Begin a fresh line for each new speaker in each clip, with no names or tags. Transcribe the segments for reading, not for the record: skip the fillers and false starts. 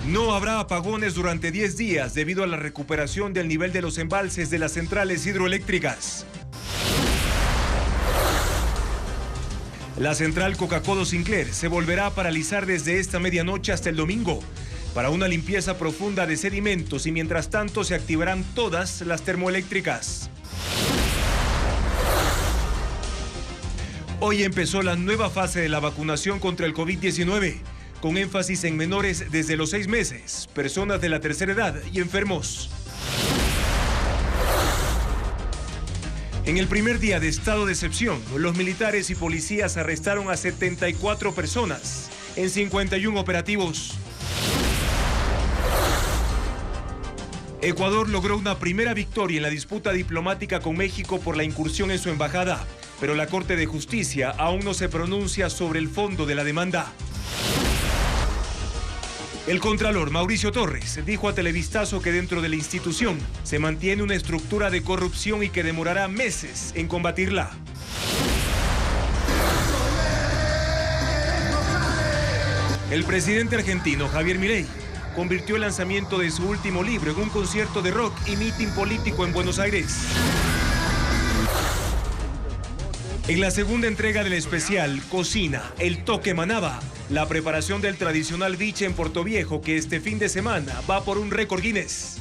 No habrá apagones durante 10 días debido a la recuperación del nivel de los embalses de las centrales hidroeléctricas. La central Coca-Codo Sinclair se volverá a paralizar desde esta medianoche hasta el domingo para una limpieza profunda de sedimentos y mientras tanto se activarán todas las termoeléctricas. Hoy empezó la nueva fase de la vacunación contra el COVID-19, con énfasis en menores desde los 6 meses, personas de la tercera edad y enfermos. En el primer día de estado de excepción, los militares y policías arrestaron a 74 personas en 51 operativos. Ecuador logró una primera victoria en la disputa diplomática con México por la incursión en su embajada, pero la Corte de Justicia aún no se pronuncia sobre el fondo de la demanda. El contralor Mauricio Torres dijo a Televistazo que dentro de la institución se mantiene una estructura de corrupción y que demorará meses en combatirla. El presidente argentino Javier Milei convirtió el lanzamiento de su último libro en un concierto de rock y mitin político en Buenos Aires. En la segunda entrega del especial Cocina, el toque manaba, la preparación del tradicional biche en Portoviejo que este fin de semana va por un récord Guinness.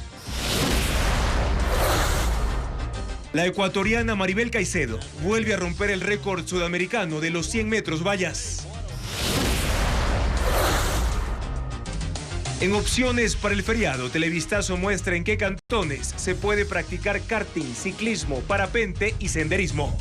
La ecuatoriana Maribel Caicedo vuelve a romper el récord sudamericano de los 100 metros vallas. En opciones para el feriado, Televistazo muestra en qué cantones se puede practicar karting, ciclismo, parapente y senderismo.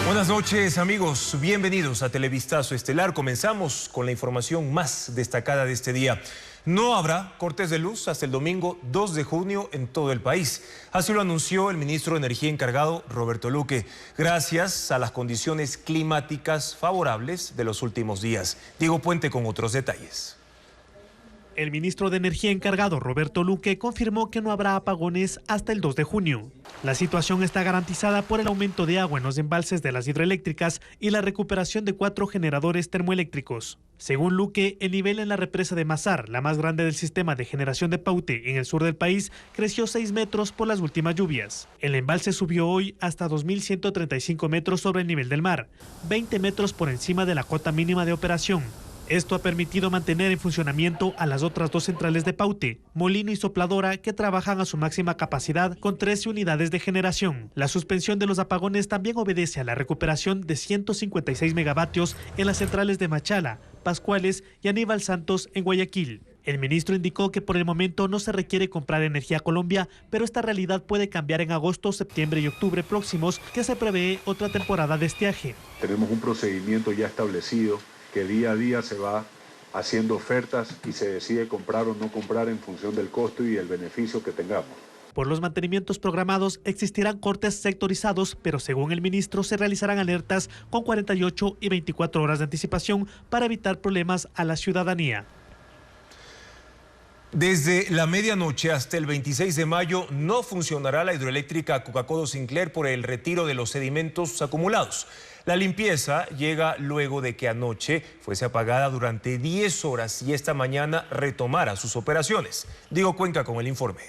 Buenas noches amigos, bienvenidos a Televistazo Estelar. Comenzamos con la información más destacada de este día. No habrá cortes de luz hasta el domingo 2 de junio en todo el país. Así lo anunció el ministro de Energía encargado, Roberto Luque, gracias a las condiciones climáticas favorables de los últimos días. Diego Puente con otros detalles.
El ministro de Energía encargado, Roberto Luque, confirmó que no habrá apagones hasta el 2 de junio. La situación está garantizada por el aumento de agua en los embalses de las hidroeléctricas y la recuperación de 4 generadores termoeléctricos. Según Luque, el nivel en la represa de Mazar, la más grande del sistema de generación de Paute en el sur del país, creció 6 metros por las últimas lluvias. El embalse subió hoy hasta 2.135 metros sobre el nivel del mar, 20 metros por encima de la cota mínima de operación. Esto ha permitido mantener en funcionamiento a las otras 2 centrales de Paute, Molino y Sopladora, que trabajan a su máxima capacidad con 13 unidades de generación. La suspensión de los apagones también obedece a la recuperación de 156 megavatios en las centrales de Machala, Pascuales y Aníbal Santos en Guayaquil. El ministro indicó que por el momento no se requiere comprar energía a Colombia, pero esta realidad puede cambiar en agosto, septiembre y octubre próximos, que se prevé otra temporada de estiaje.
Tenemos un procedimiento ya establecido que día a día se va haciendo ofertas y se decide comprar o no comprar en función del costo y el beneficio que tengamos.
Por los mantenimientos programados existirán cortes sectorizados, pero según el ministro se realizarán alertas con 48 y 24 horas de anticipación para evitar problemas a la ciudadanía.
Desde la medianoche hasta el 26 de mayo no funcionará la hidroeléctrica Coca-Codo Sinclair por el retiro de los sedimentos acumulados. La limpieza llega luego de que anoche fuese apagada durante 10 horas y esta mañana retomara sus operaciones. Diego Cuenca con el informe.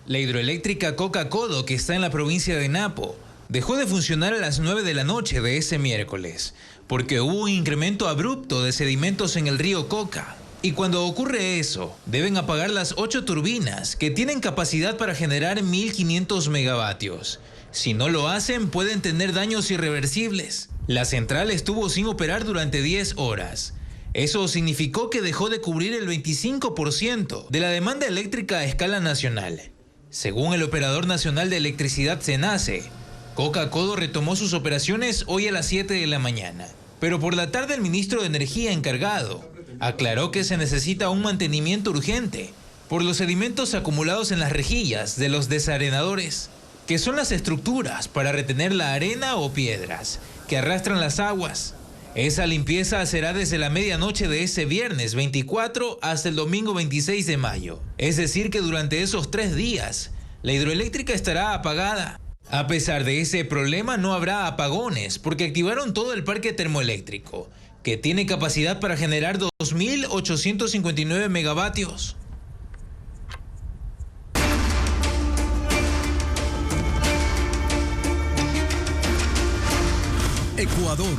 La hidroeléctrica Coca-Codo, que está en la provincia de Napo, dejó de funcionar a las 9 de la noche de ese miércoles, porque hubo un incremento abrupto de sedimentos en el río Coca. Y cuando ocurre eso, deben apagar las 8 turbinas, que tienen capacidad para generar 1.500 megavatios. Si no lo hacen, pueden tener daños irreversibles. La central estuvo sin operar durante 10 horas. Eso significó que dejó de cubrir el 25% de la demanda eléctrica a escala nacional. Según el Operador Nacional de Electricidad SENACE, Coca-Codo retomó sus operaciones hoy a las 7 de la mañana. Pero por la tarde el ministro de Energía encargado aclaró que se necesita un mantenimiento urgente por los sedimentos acumulados en las rejillas de los desarenadores. que son las estructuras para retener la arena o piedras que arrastran las aguas. Esa limpieza será desde la medianoche de ese viernes 24 hasta el domingo 26 de mayo. Es decir que durante esos 3 días, la hidroeléctrica estará apagada. A pesar de ese problema, no habrá apagones porque activaron todo el parque termoeléctrico, que tiene capacidad para generar 2.859 megavatios.
Ecuador,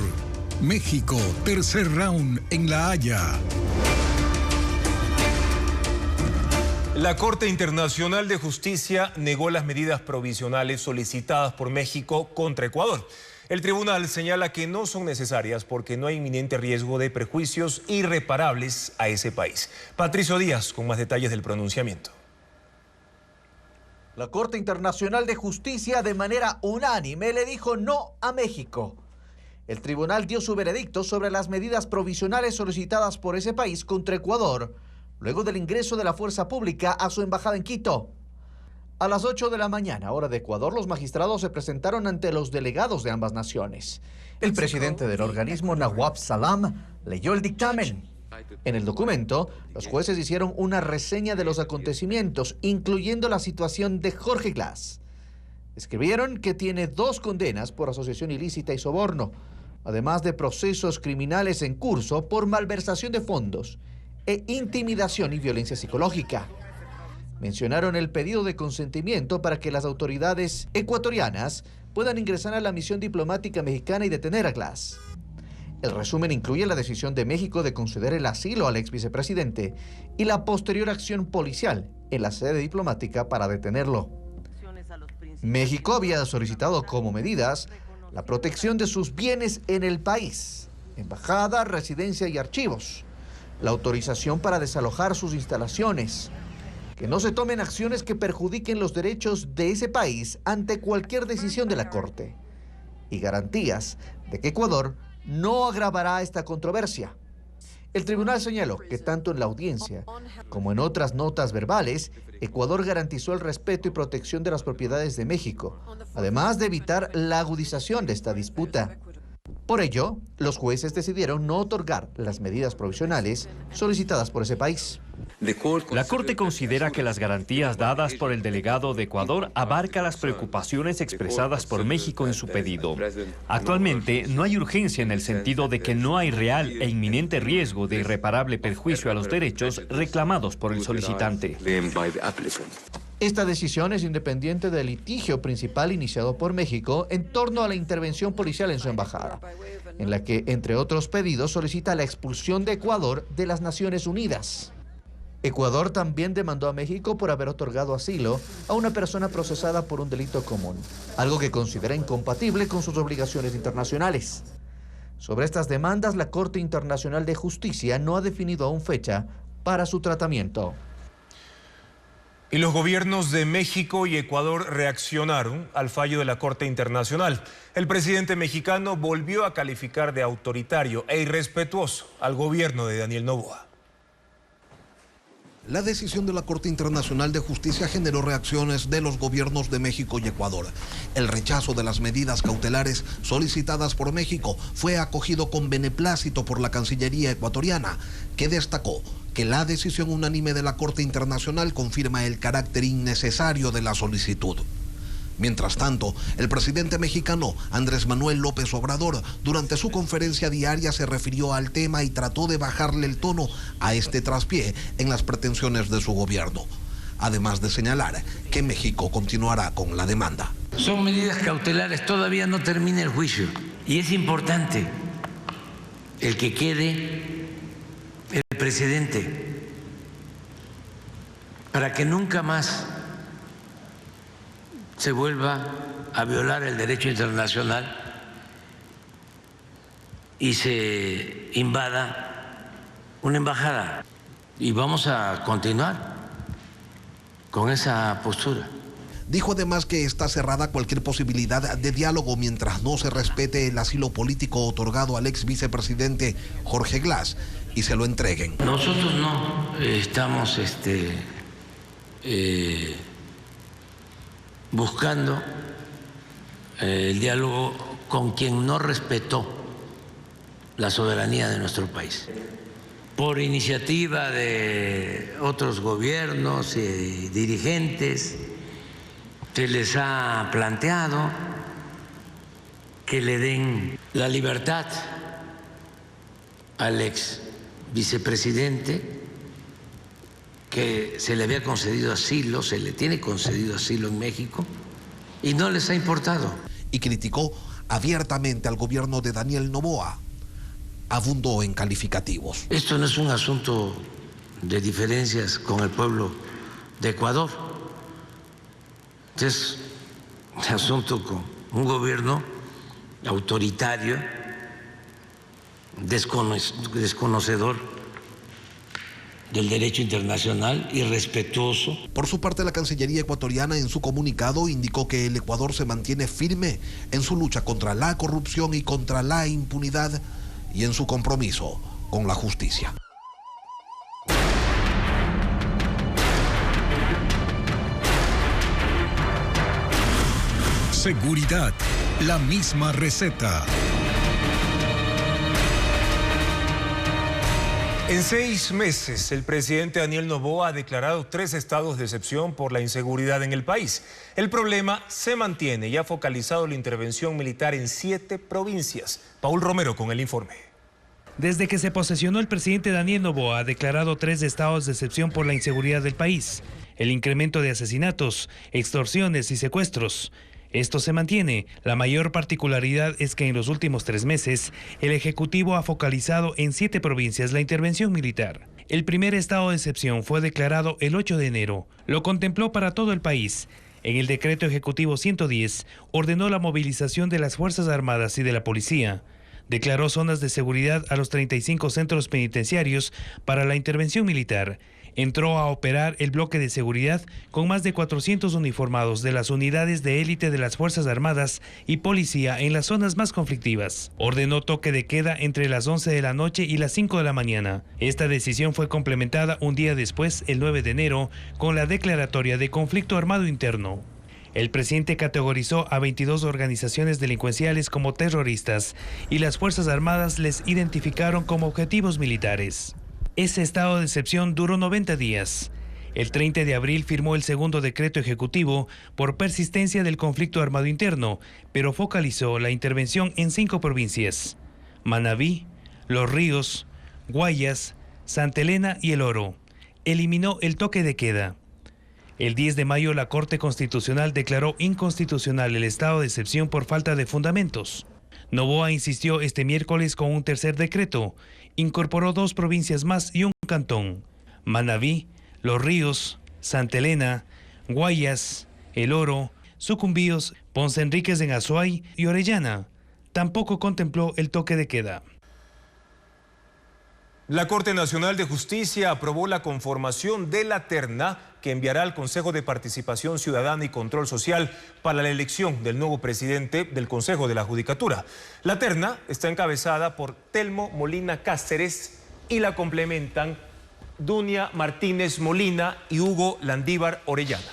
México, tercer round en La Haya.
La Corte Internacional de Justicia negó las medidas provisionales solicitadas por México contra Ecuador. El tribunal señala que no son necesarias porque no hay inminente riesgo de perjuicios irreparables a ese país. Patricio Díaz con más detalles del pronunciamiento.
La Corte Internacional de Justicia de manera unánime le dijo no a México. El tribunal dio su veredicto sobre las medidas provisionales solicitadas por ese país contra Ecuador, luego del ingreso de la fuerza pública a su embajada en Quito. A las 8 de la mañana, hora de Ecuador, los magistrados se presentaron ante los delegados de ambas naciones. El presidente del organismo, Nawab Salam, leyó el dictamen. En el documento, los jueces hicieron una reseña de los acontecimientos, incluyendo la situación de Jorge Glass. Escribieron que tiene 2 condenas por asociación ilícita y soborno, además de procesos criminales en curso por malversación de fondos e intimidación y violencia psicológica. Mencionaron el pedido de consentimiento para que las autoridades ecuatorianas puedan ingresar a la misión diplomática mexicana y detener a Glass. El resumen incluye la decisión de México de conceder el asilo al ex vicepresidente y la posterior acción policial en la sede diplomática para detenerlo. México había solicitado como medidas la protección de sus bienes en el país, embajada, residencia y archivos, la autorización para desalojar sus instalaciones, que no se tomen acciones que perjudiquen los derechos de ese país ante cualquier decisión de la Corte, y garantías de que Ecuador no agravará esta controversia. El tribunal señaló que tanto en la audiencia como en otras notas verbales, Ecuador garantizó el respeto y protección de las propiedades de México, además de evitar la agudización de esta disputa. Por ello, los jueces decidieron no otorgar las medidas provisionales solicitadas por ese país.
La Corte considera que las garantías dadas por el delegado de Ecuador abarcan las preocupaciones expresadas por México en su pedido. Actualmente no hay urgencia en el sentido de que no hay real e inminente riesgo de irreparable perjuicio a los derechos reclamados por el solicitante.
Esta decisión es independiente del litigio principal iniciado por México en torno a la intervención policial en su embajada, en la que, entre otros pedidos, solicita la expulsión de Ecuador de las Naciones Unidas. Ecuador también demandó a México por haber otorgado asilo a una persona procesada por un delito común, algo que considera incompatible con sus obligaciones internacionales. Sobre estas demandas, la Corte Internacional de Justicia no ha definido aún fecha para su tratamiento.
Y los gobiernos de México y Ecuador reaccionaron al fallo de la Corte Internacional. El presidente mexicano volvió a calificar de autoritario e irrespetuoso al gobierno de Daniel Noboa.
La decisión de la Corte Internacional de Justicia generó reacciones de los gobiernos de México y Ecuador. El rechazo de las medidas cautelares solicitadas por México fue acogido con beneplácito por la Cancillería ecuatoriana, que destacó que la decisión unánime de la Corte Internacional confirma el carácter innecesario de la solicitud. Mientras tanto, el presidente mexicano Andrés Manuel López Obrador, durante su conferencia diaria, se refirió al tema y trató de bajarle el tono a este traspié en las pretensiones de su gobierno. Además de señalar que México continuará con la demanda.
Son medidas cautelares, todavía no termina el juicio. Y es importante el que quede el presidente para que nunca más se vuelva a violar el derecho internacional y se invada una embajada. Y vamos a continuar con esa postura.
Dijo además que está cerrada cualquier posibilidad de diálogo mientras no se respete el asilo político otorgado al ex vicepresidente Jorge Glass y se lo entreguen.
Nosotros no estamos buscando el diálogo con quien no respetó la soberanía de nuestro país. Por iniciativa de otros gobiernos y dirigentes, se les ha planteado que le den la libertad al ex vicepresidente, que se le había concedido asilo, se le tiene concedido asilo en México, y no les ha importado.
Y criticó abiertamente al gobierno de Daniel Noboa. Abundó en calificativos.
Esto no es un asunto de diferencias con el pueblo de Ecuador. Es un asunto con un gobierno autoritario, desconocedor del derecho internacional, irrespetuoso.
Por su parte, la Cancillería ecuatoriana en su comunicado indicó que el Ecuador se mantiene firme en su lucha contra la corrupción y contra la impunidad y en su compromiso con la justicia.
Seguridad, la misma receta.
En 6 meses, el presidente Daniel Noboa ha declarado 3 estados de excepción por la inseguridad en el país. El problema se mantiene y ha focalizado la intervención militar en 7 provincias. Paul Romero con el informe.
Desde que se posesionó el presidente Daniel Noboa ha declarado 3 estados de excepción por la inseguridad del país. El incremento de asesinatos, extorsiones y secuestros. Esto se mantiene. La mayor particularidad es que en los últimos 3 meses, el Ejecutivo ha focalizado en 7 provincias la intervención militar. El primer estado de excepción fue declarado el 8 de enero. Lo contempló para todo el país. En el decreto ejecutivo 110, ordenó la movilización de las Fuerzas Armadas y de la Policía. Declaró zonas de seguridad a los 35 centros penitenciarios para la intervención militar. Entró a operar el bloque de seguridad con más de 400 uniformados de las unidades de élite de las Fuerzas Armadas y Policía en las zonas más conflictivas. Ordenó toque de queda entre las 11 de la noche y las 5 de la mañana. Esta decisión fue complementada un día después, el 9 de enero, con la declaratoria de conflicto armado interno. El presidente categorizó a 22 organizaciones delincuenciales como terroristas y las Fuerzas Armadas les identificaron como objetivos militares. Ese estado de excepción duró 90 días. El 30 de abril firmó el segundo decreto ejecutivo por persistencia del conflicto armado interno, pero focalizó la intervención en 5 provincias: Manabí, Los Ríos, Guayas, Santa Elena y El Oro. Eliminó el toque de queda. El 10 de mayo la Corte Constitucional declaró inconstitucional el estado de excepción por falta de fundamentos. Noboa insistió este miércoles con un tercer decreto. Incorporó 2 provincias más y un cantón: Manabí, Los Ríos, Santa Elena, Guayas, El Oro, Sucumbíos, Ponce Enríquez en Azuay y Orellana. Tampoco contempló el toque de queda.
La Corte Nacional de Justicia aprobó la conformación de la terna que enviará al Consejo de Participación Ciudadana y Control Social para la elección del nuevo presidente del Consejo de la Judicatura. La terna está encabezada por Telmo Molina Cáceres y la complementan Dunia Martínez Molina y Hugo Landívar Orellana.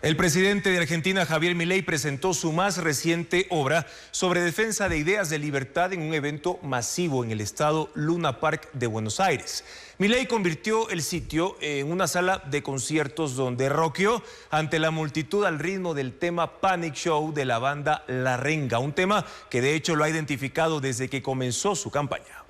El presidente de Argentina, Javier Milei, presentó su más reciente obra sobre defensa de ideas de libertad en un evento masivo en el estado Luna Park de Buenos Aires. Milei convirtió el sitio en una sala de conciertos donde rockeó ante la multitud al ritmo del tema Panic Show de la banda La Renga, un tema que de hecho lo ha identificado desde que comenzó su campaña.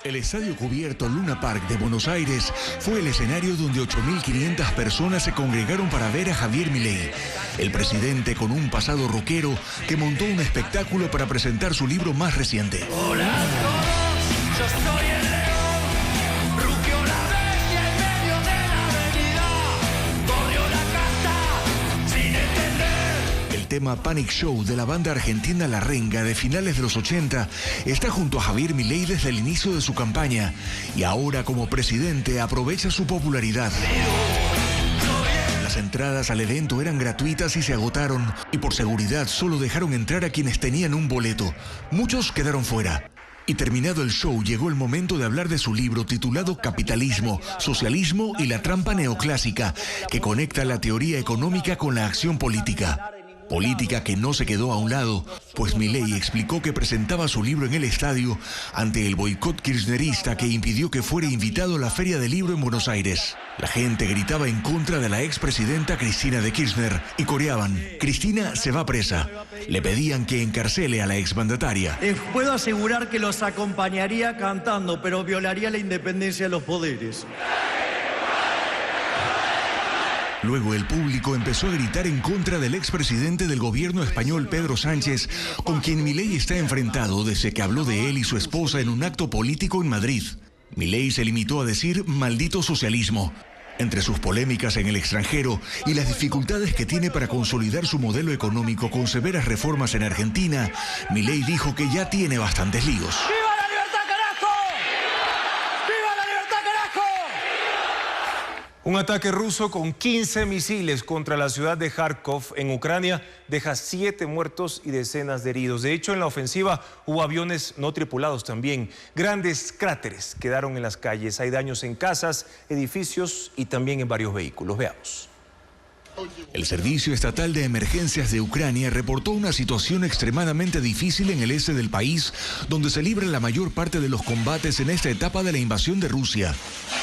El estadio cubierto Luna Park de Buenos Aires fue el escenario donde 8.500 personas se congregaron para ver a Javier Milei, el presidente con un pasado rockero que montó un espectáculo para presentar su libro más reciente.
Hola a todos, yo soy el león, rugió la bestia en medio de la avenida, corrió la casa sin entender.
El tema Panic Show de la banda argentina La Renga de finales de los 80 está junto a Javier Milei desde el inicio de su campaña y ahora como presidente aprovecha su popularidad. La Las entradas al evento eran gratuitas y se agotaron, y por seguridad solo dejaron entrar a quienes tenían un boleto. Muchos quedaron fuera. Y terminado el show, llegó el momento de hablar de su libro titulado Capitalismo, Socialismo y la Trampa Neoclásica, que conecta la teoría económica con la acción política. Política que no se quedó a un lado, pues Milei explicó que presentaba su libro en el estadio ante el boicot kirchnerista que impidió que fuera invitado a la Feria del Libro en Buenos Aires. La gente gritaba en contra de la expresidenta Cristina de Kirchner y coreaban: Cristina se va presa. Le pedían que encarcele a la exmandataria.
Les puedo asegurar que los acompañaría cantando, pero violaría la independencia de los poderes.
Luego el público empezó a gritar en contra del expresidente del gobierno español Pedro Sánchez, con quien Milei está enfrentado desde que habló de él y su esposa en un acto político en Madrid. Milei se limitó a decir maldito socialismo. Entre sus polémicas en el extranjero y las dificultades que tiene para consolidar su modelo económico con severas reformas en Argentina, Milei dijo que ya tiene bastantes líos.
Un ataque ruso con 15 misiles contra la ciudad de Kharkov en Ucrania deja 7 muertos y decenas de heridos. De hecho, en la ofensiva hubo aviones no tripulados también. Grandes cráteres quedaron en las calles. Hay daños en casas, edificios y también en varios vehículos. Veamos.
El Servicio Estatal de Emergencias de Ucrania reportó una situación extremadamente difícil en el este del país, donde se libra la mayor parte de los combates en esta etapa de la invasión de Rusia.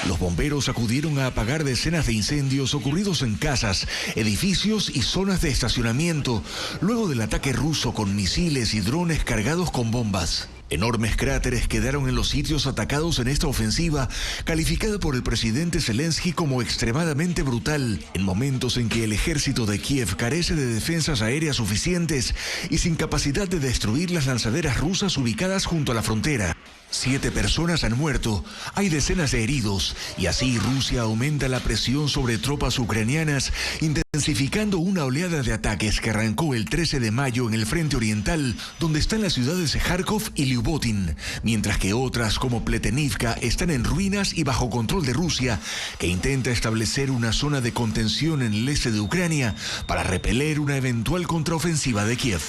Los bomberos acudieron a apagar decenas de incendios ocurridos en casas, edificios y zonas de estacionamiento, luego del ataque ruso con misiles y drones cargados con bombas. Enormes cráteres quedaron en los sitios atacados en esta ofensiva, calificada por el presidente Zelensky como extremadamente brutal, en momentos en que el ejército de Kiev carece de defensas aéreas suficientes y sin capacidad de destruir las lanzaderas rusas ubicadas junto a la frontera. 7 personas han muerto, hay decenas de heridos, y así Rusia aumenta la presión sobre tropas ucranianas, intensificando una oleada de ataques que arrancó el 13 de mayo en el frente oriental, donde están las ciudades de Kharkov y Lyubotin, mientras que otras como Pletenivka están en ruinas y bajo control de Rusia, que intenta establecer una zona de contención en el este de Ucrania para repeler una eventual contraofensiva de Kiev.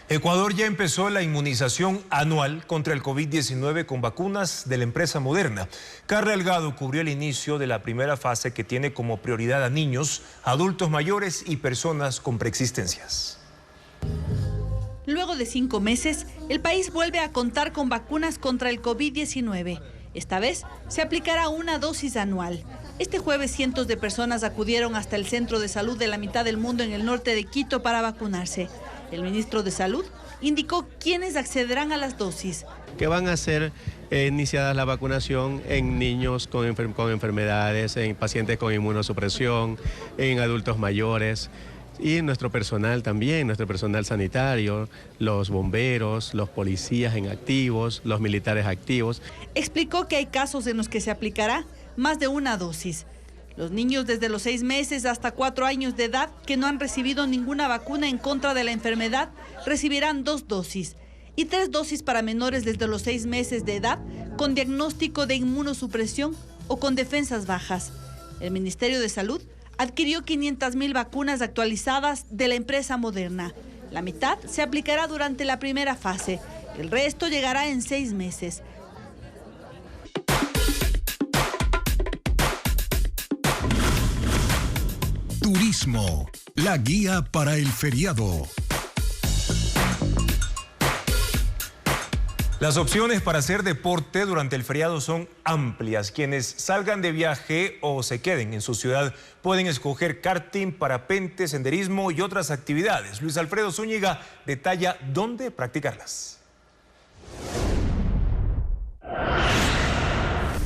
Ecuador ya empezó la inmunización anual contra el COVID-19 con vacunas de la empresa Moderna. Carla Delgado cubrió el inicio de la primera fase que tiene como prioridad a niños, adultos mayores y personas con preexistencias.
Luego de 5 meses, el país vuelve a contar con vacunas contra el COVID-19. Esta vez se aplicará una dosis anual. Este jueves cientos de personas acudieron hasta el centro de salud de la mitad del mundo en el norte de Quito para vacunarse. El ministro de Salud indicó quiénes accederán a las dosis.
Que van a ser iniciadas la vacunación en niños con enfermedades, en pacientes con inmunosupresión, en adultos mayores y nuestro personal también, nuestro personal sanitario, los bomberos, los policías en activos, los militares activos.
Explicó que hay casos en los que se aplicará más de una dosis. Los niños desde los 6 meses hasta 4 años de edad que no han recibido ninguna vacuna en contra de la enfermedad recibirán 2 dosis y 3 dosis para menores desde los 6 meses de edad con diagnóstico de inmunosupresión o con defensas bajas. El Ministerio de Salud adquirió 500.000 vacunas actualizadas de la empresa Moderna. La mitad se aplicará durante la primera fase, el resto llegará en 6 meses.
Turismo, la guía para el feriado.
Las opciones para hacer deporte durante el feriado son amplias. Quienes salgan de viaje o se queden en su ciudad pueden escoger karting, parapente, senderismo y otras actividades. Luis Alfredo Zúñiga detalla dónde practicarlas.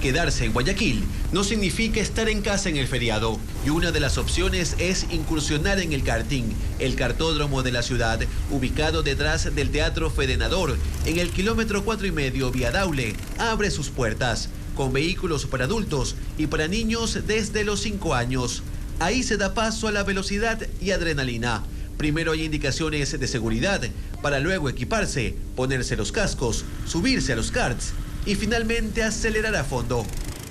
Quedarse en Guayaquil no significa estar en casa en el feriado, y una de las opciones es incursionar en el karting, el kartódromo de la ciudad, ubicado detrás del Teatro Fedenador, en el kilómetro 4,5 vía Daule, abre sus puertas, con vehículos para adultos y para niños desde los 5 años. Ahí se da paso a la velocidad y adrenalina. Primero hay indicaciones de seguridad, para luego equiparse, ponerse los cascos, subirse a los karts y finalmente acelerar a fondo.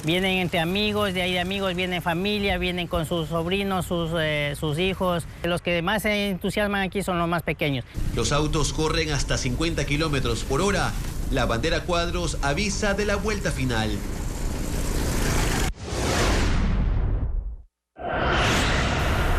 Vienen entre amigos, de ahí de amigos vienen familia, vienen con sus sobrinos, sus hijos. Los que más se entusiasman aquí son los más pequeños.
Los autos corren hasta 50 kilómetros por hora. La bandera cuadros avisa de la vuelta final.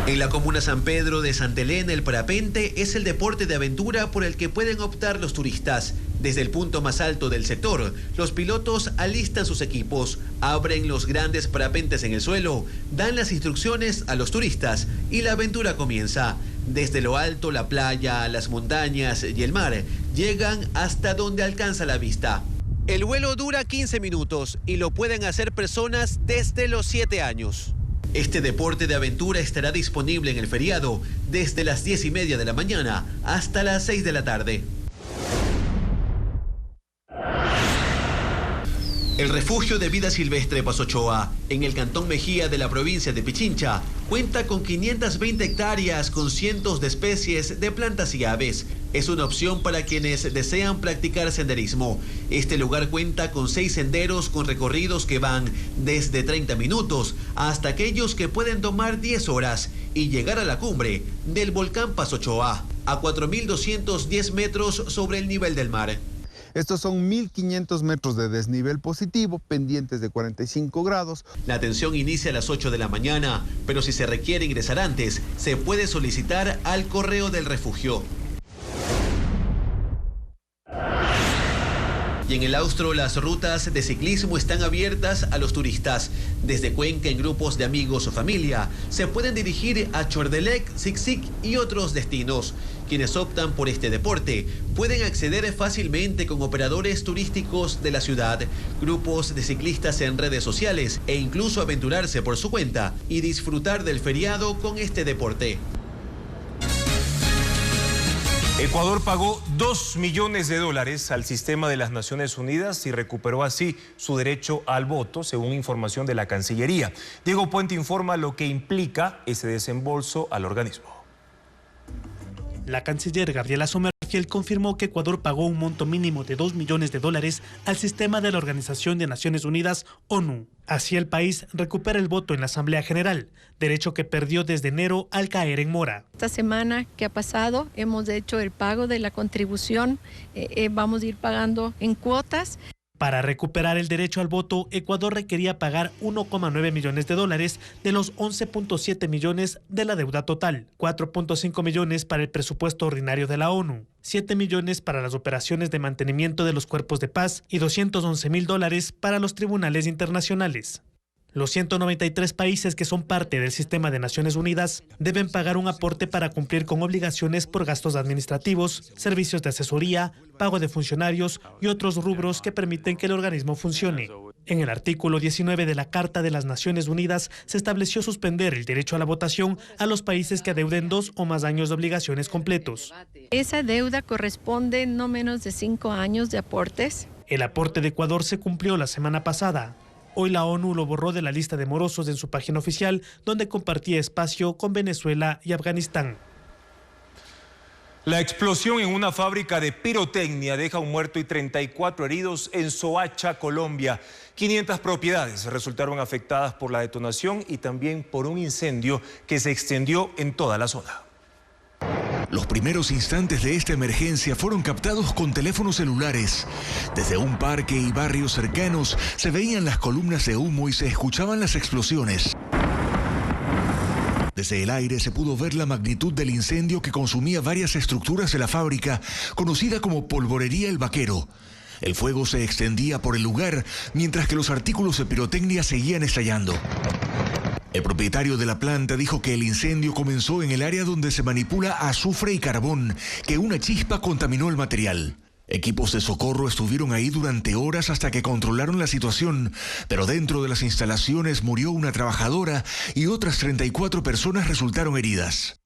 En la comuna San Pedro de Santa Elena, el parapente es el deporte de aventura por el que pueden optar los turistas. Desde el punto más alto del sector, los pilotos alistan sus equipos, abren los grandes parapentes en el suelo, dan las instrucciones a los turistas y la aventura comienza. Desde lo alto, la playa, las montañas y el mar llegan hasta donde alcanza la vista. El vuelo dura 15 minutos y lo pueden hacer personas desde los 7 años. Este deporte de aventura estará disponible en el feriado desde las 10:30 de la mañana hasta las 6 de la tarde. El refugio de vida silvestre Pasochoa, en el cantón Mejía de la provincia de Pichincha, cuenta con 520 hectáreas con cientos de especies de plantas y aves. Es una opción para quienes desean practicar senderismo. Este lugar cuenta con 6 senderos con recorridos que van desde 30 minutos hasta aquellos que pueden tomar 10 horas y llegar a la cumbre del volcán Pasochoa, a 4.210 metros sobre el nivel del mar.
Estos son 1.500 metros de desnivel positivo, pendientes de 45 grados.
La atención inicia a las 8 de la mañana, pero si se requiere ingresar antes, se puede solicitar al correo del refugio. Y en el Austro, las rutas de ciclismo están abiertas a los turistas. Desde Cuenca, en grupos de amigos o familia, se pueden dirigir a Chordelec, Sixic y otros destinos. Quienes optan por este deporte pueden acceder fácilmente con operadores turísticos de la ciudad, grupos de ciclistas en redes sociales e incluso aventurarse por su cuenta y disfrutar del feriado con este deporte.
Ecuador pagó $2 millones al sistema de las Naciones Unidas y recuperó así su derecho al voto, según información de la Cancillería. Diego Puente informa lo que implica ese desembolso al organismo.
La canciller Gabriela Sommerfeld confirmó que Ecuador pagó un monto mínimo de $2 millones al sistema de la Organización de Naciones Unidas, ONU. Así el país recupera el voto en la Asamblea General, derecho que perdió desde enero al caer en mora.
Esta semana que ha pasado hemos hecho el pago de la contribución, vamos a ir pagando en cuotas.
Para recuperar el derecho al voto, Ecuador requería pagar $1,9 millones de los 11.7 millones de la deuda total, 4.5 millones para el presupuesto ordinario de la ONU, 7 millones para las operaciones de mantenimiento de los cuerpos de paz y $211.000 para los tribunales internacionales. Los 193 países que son parte del sistema de Naciones Unidas deben pagar un aporte para cumplir con obligaciones por gastos administrativos, servicios de asesoría, pago de funcionarios y otros rubros que permiten que el organismo funcione. En el artículo 19 de la Carta de las Naciones Unidas se estableció suspender el derecho a la votación a los países que adeuden 2 o más años de obligaciones completos.
Esa deuda corresponde no menos de 5 años de aportes.
El aporte de Ecuador se cumplió la semana pasada. Hoy la ONU lo borró de la lista de morosos en su página oficial, donde compartía espacio con Venezuela y Afganistán.
La explosión en una fábrica de pirotecnia deja un muerto y 34 heridos en Soacha, Colombia. 500 propiedades resultaron afectadas por la detonación y también por un incendio que se extendió en toda la zona.
Los primeros instantes de esta emergencia fueron captados con teléfonos celulares. Desde un parque y barrios cercanos se veían las columnas de humo y se escuchaban las explosiones. Desde el aire se pudo ver la magnitud del incendio que consumía varias estructuras de la fábrica, conocida como Polvorería El Vaquero. El fuego se extendía por el lugar, mientras que los artículos de pirotecnia seguían estallando. El propietario de la planta dijo que el incendio comenzó en el área donde se manipula azufre y carbón, que una chispa contaminó el material. Equipos de socorro estuvieron ahí durante horas hasta que controlaron la situación, pero dentro de las instalaciones murió una trabajadora y otras 34 personas resultaron heridas.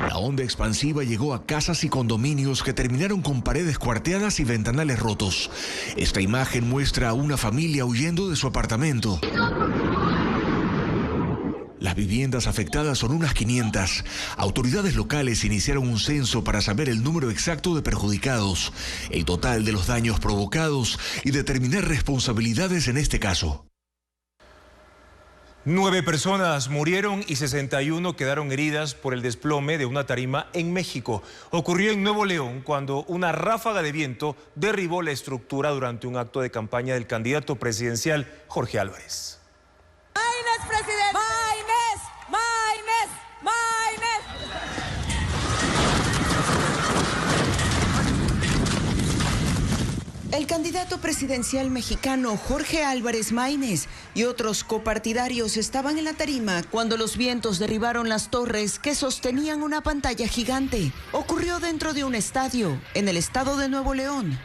La onda expansiva llegó a casas y condominios que terminaron con paredes cuarteadas y ventanales rotos. Esta imagen muestra a una familia huyendo de su apartamento. Las viviendas afectadas son unas 500. Autoridades locales iniciaron un censo para saber el número exacto de perjudicados, el total de los daños provocados y determinar responsabilidades en este caso.
9 personas murieron y 61 quedaron heridas por el desplome de una tarima en México. Ocurrió en Nuevo León cuando una ráfaga de viento derribó la estructura durante un acto de campaña del candidato presidencial Jorge Álvarez.
¡Maínez, presidente! ¡Maínez! ¡Maínez! ¡Maínez!
El candidato presidencial mexicano Jorge Álvarez Maínez y otros copartidarios estaban en la tarima cuando los vientos derribaron las torres que sostenían una pantalla gigante. Ocurrió dentro de un estadio, en el estado de Nuevo León.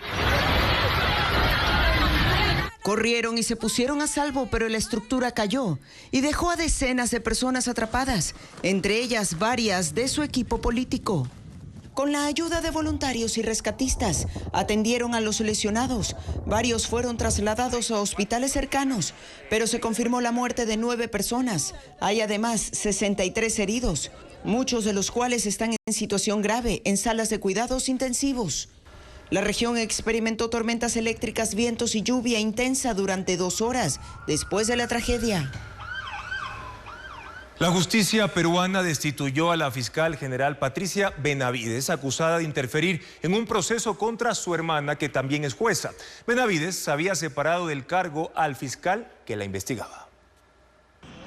Corrieron y se pusieron a salvo, pero la estructura cayó y dejó a decenas de personas atrapadas, entre ellas varias de su equipo político. Con la ayuda de voluntarios y rescatistas, atendieron a los lesionados. Varios fueron trasladados a hospitales cercanos, pero se confirmó la muerte de 9 personas. Hay además 63 heridos, muchos de los cuales están en situación grave en salas de cuidados intensivos. La región experimentó tormentas eléctricas, vientos y lluvia intensa durante 2 horas después de la tragedia.
La justicia peruana destituyó a la fiscal general Patricia Benavides, acusada de interferir en un proceso contra su hermana, que también es jueza. Benavides había separado del cargo al fiscal que la investigaba.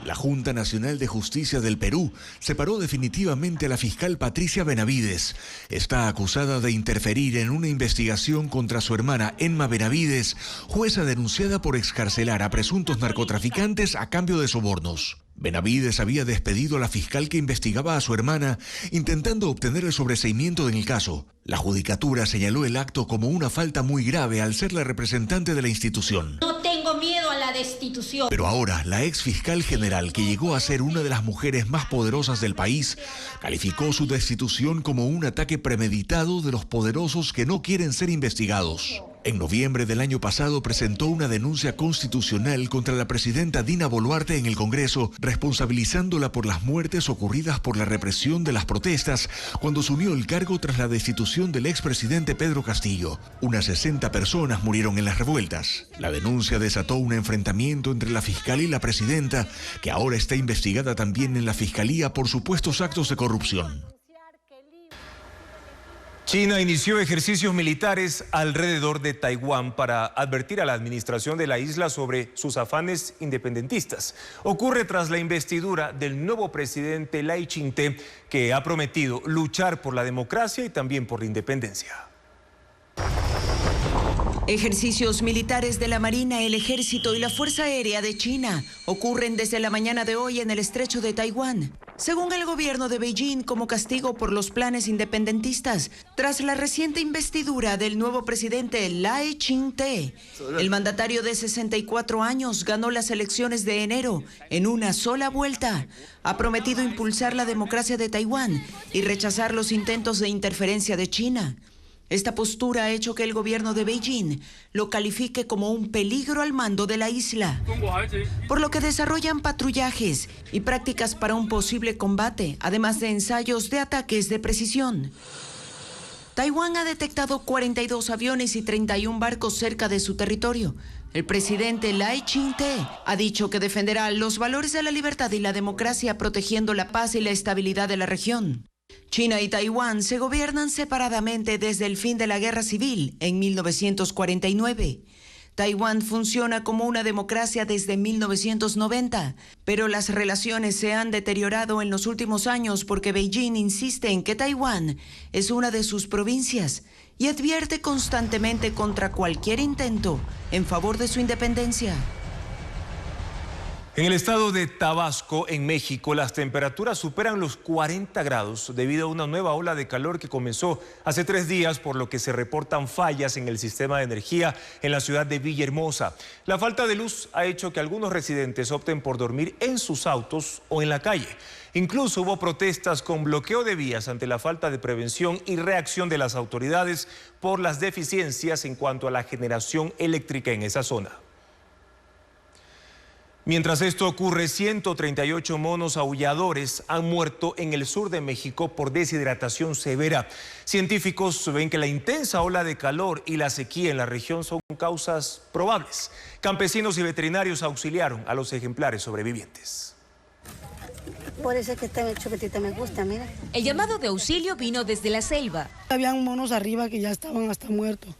La Junta Nacional de Justicia del Perú separó definitivamente a la fiscal Patricia Benavides. Está acusada de interferir en una investigación contra su hermana Emma Benavides, jueza denunciada por excarcelar a presuntos narcotraficantes a cambio de sobornos. Benavides había despedido a la fiscal que investigaba a su hermana, intentando obtener el sobreseimiento en el caso. La judicatura señaló el acto como una falta muy grave al ser la representante de la institución.
No tengo miedo a la destitución.
Pero ahora, la ex fiscal general, que llegó a ser una de las mujeres más poderosas del país, calificó su destitución como un ataque premeditado de los poderosos que no quieren ser investigados. En noviembre del año pasado presentó una denuncia constitucional contra la presidenta Dina Boluarte en el Congreso, responsabilizándola por las muertes ocurridas por la represión de las protestas cuando asumió el cargo tras la destitución del expresidente Pedro Castillo. Unas 60 personas murieron en las revueltas. La denuncia desató un enfrentamiento entre la fiscal y la presidenta, que ahora está investigada también en la fiscalía por supuestos actos de corrupción.
China inició ejercicios militares alrededor de Taiwán para advertir a la administración de la isla sobre sus afanes independentistas. Ocurre tras la investidura del nuevo presidente Lai Ching-te, que ha prometido luchar por la democracia y también por la independencia.
Ejercicios militares de la Marina, el Ejército y la Fuerza Aérea de China ocurren desde la mañana de hoy en el estrecho de Taiwán, según el gobierno de Beijing, como castigo por los planes independentistas tras la reciente investidura del nuevo presidente Lai Ching-te. El mandatario de 64 años ganó las elecciones de enero en una sola vuelta. Ha prometido impulsar la democracia de Taiwán y rechazar los intentos de interferencia de China. Esta postura ha hecho que el gobierno de Beijing lo califique como un peligro al mando de la isla, por lo que desarrollan patrullajes y prácticas para un posible combate, además de ensayos de ataques de precisión. Taiwán ha detectado 42 aviones y 31 barcos cerca de su territorio. El presidente Lai Ching-te ha dicho que defenderá los valores de la libertad y la democracia, protegiendo la paz y la estabilidad de la región. China y Taiwán se gobiernan separadamente desde el fin de la Guerra Civil en 1949. Taiwán funciona como una democracia desde 1990, pero las relaciones se han deteriorado en los últimos años porque Beijing insiste en que Taiwán es una de sus provincias y advierte constantemente contra cualquier intento en favor de su independencia.
En el estado de Tabasco, en México, las temperaturas superan los 40 grados debido a una nueva ola de calor que comenzó hace 3 días, por lo que se reportan fallas en el sistema de energía en la ciudad de Villahermosa. La falta de luz ha hecho que algunos residentes opten por dormir en sus autos o en la calle. Incluso hubo protestas con bloqueo de vías ante la falta de prevención y reacción de las autoridades por las deficiencias en cuanto a la generación eléctrica en esa zona. Mientras esto ocurre, 138 monos aulladores han muerto en el sur de México por deshidratación severa. Científicos ven que la intensa ola de calor y la sequía en la región son causas probables. Campesinos y veterinarios auxiliaron a los ejemplares sobrevivientes.
Por eso es que este chupetito me gusta, mira.
El llamado de auxilio vino desde la selva.
Habían monos arriba que ya estaban hasta muertos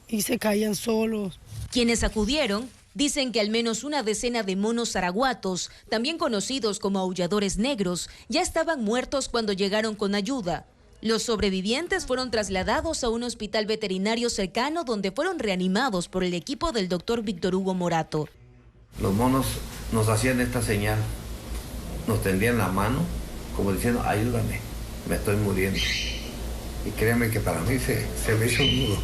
y se caían solos.
Quienes acudieron dicen que al menos una decena de monos zaraguatos, también conocidos como aulladores negros, ya estaban muertos cuando llegaron con ayuda. Los sobrevivientes fueron trasladados a un hospital veterinario cercano donde fueron reanimados por el equipo del doctor Víctor Hugo Morato.
Los monos nos hacían esta señal, nos tendían la mano como diciendo, ayúdame, me estoy muriendo. Y créanme que para mí se me hizo un nudo.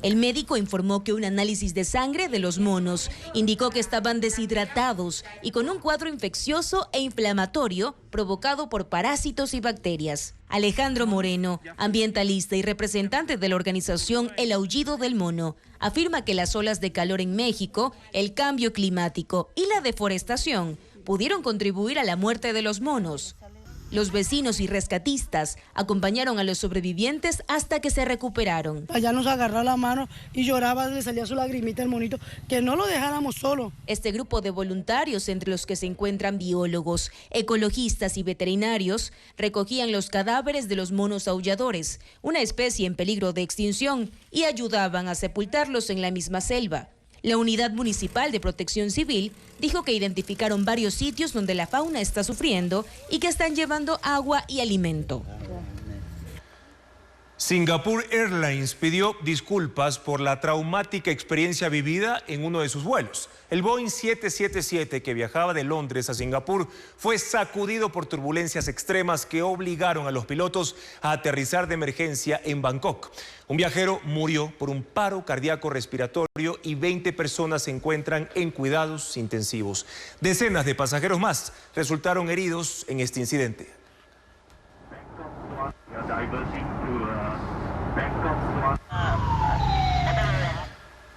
El médico informó que un análisis de sangre de los monos indicó que estaban deshidratados y con un cuadro infeccioso e inflamatorio provocado por parásitos y bacterias. Alejandro Moreno, ambientalista y representante de la organización El Aullido del Mono, afirma que las olas de calor en México, el cambio climático y la deforestación pudieron contribuir a la muerte de los monos. Los vecinos y rescatistas acompañaron a los sobrevivientes hasta que se recuperaron.
Allá nos agarró la mano y lloraba, le salía su lagrimita el monito, que no lo dejáramos solo.
Este grupo de voluntarios, entre los que se encuentran biólogos, ecologistas y veterinarios, recogían los cadáveres de los monos aulladores, una especie en peligro de extinción, y ayudaban a sepultarlos en la misma selva. La Unidad Municipal de Protección Civil dijo que identificaron varios sitios donde la fauna está sufriendo y que están llevando agua y alimento.
Singapore Airlines pidió disculpas por la traumática experiencia vivida en uno de sus vuelos. El Boeing 777 que viajaba de Londres a Singapur fue sacudido por turbulencias extremas que obligaron a los pilotos a aterrizar de emergencia en Bangkok. Un viajero murió por un paro cardíaco respiratorio y 20 personas se encuentran en cuidados intensivos. Decenas de pasajeros más resultaron heridos en este incidente.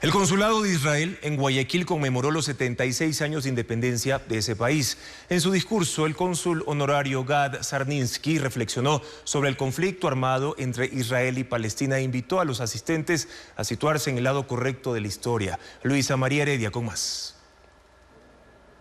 El consulado de Israel en Guayaquil conmemoró los 76 años de independencia de ese país. En su discurso, el cónsul honorario Gad Sarninsky reflexionó sobre el conflicto armado entre Israel y Palestina e invitó a los asistentes a situarse en el lado correcto de la historia. Luisa María Heredia con más.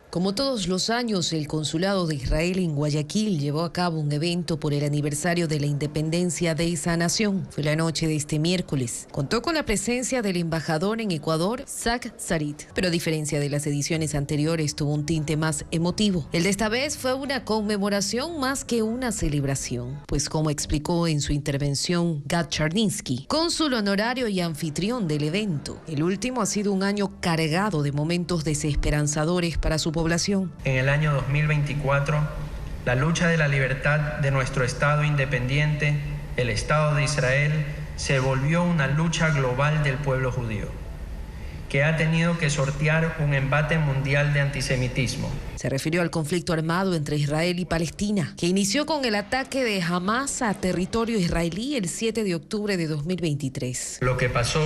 Como todos los años, el Consulado de Israel en Guayaquil llevó a cabo un evento por el aniversario de la independencia de esa nación. Fue la noche de este miércoles. Contó con la presencia del embajador en Ecuador, Zach Sarit, pero a diferencia de las ediciones anteriores, tuvo un tinte más emotivo. El de esta vez fue una conmemoración más que una celebración, pues como explicó en su intervención Gad Sarninsky, cónsul honorario y anfitrión del evento, el último ha sido un año cargado de momentos desesperanzadores para su población.
En el año 2024, la lucha de la libertad de nuestro Estado independiente, el Estado de Israel, se volvió una lucha global del pueblo judío, que ha tenido que sortear un embate mundial de antisemitismo.
Se refirió al conflicto armado entre Israel y Palestina, que inició con el ataque de Hamas a territorio israelí el 7 de octubre de 2023.
Lo que pasó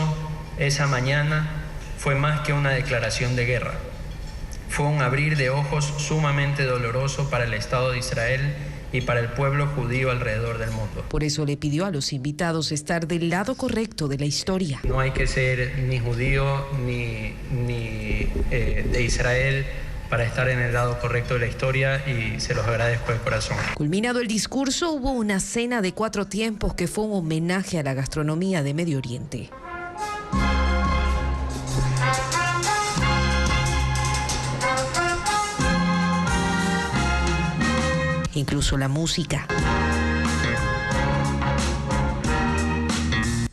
esa mañana fue más que una declaración de guerra. Fue un abrir de ojos sumamente doloroso para el Estado de Israel y para el pueblo judío alrededor del mundo.
Por eso le pidió a los invitados estar del lado correcto de la historia.
No hay que ser ni judío ni de Israel para estar en el lado correcto de la historia, y se los agradezco de corazón.
Culminado el discurso, hubo una cena de 4 tiempos que fue un homenaje a la gastronomía de Medio Oriente. Incluso la música,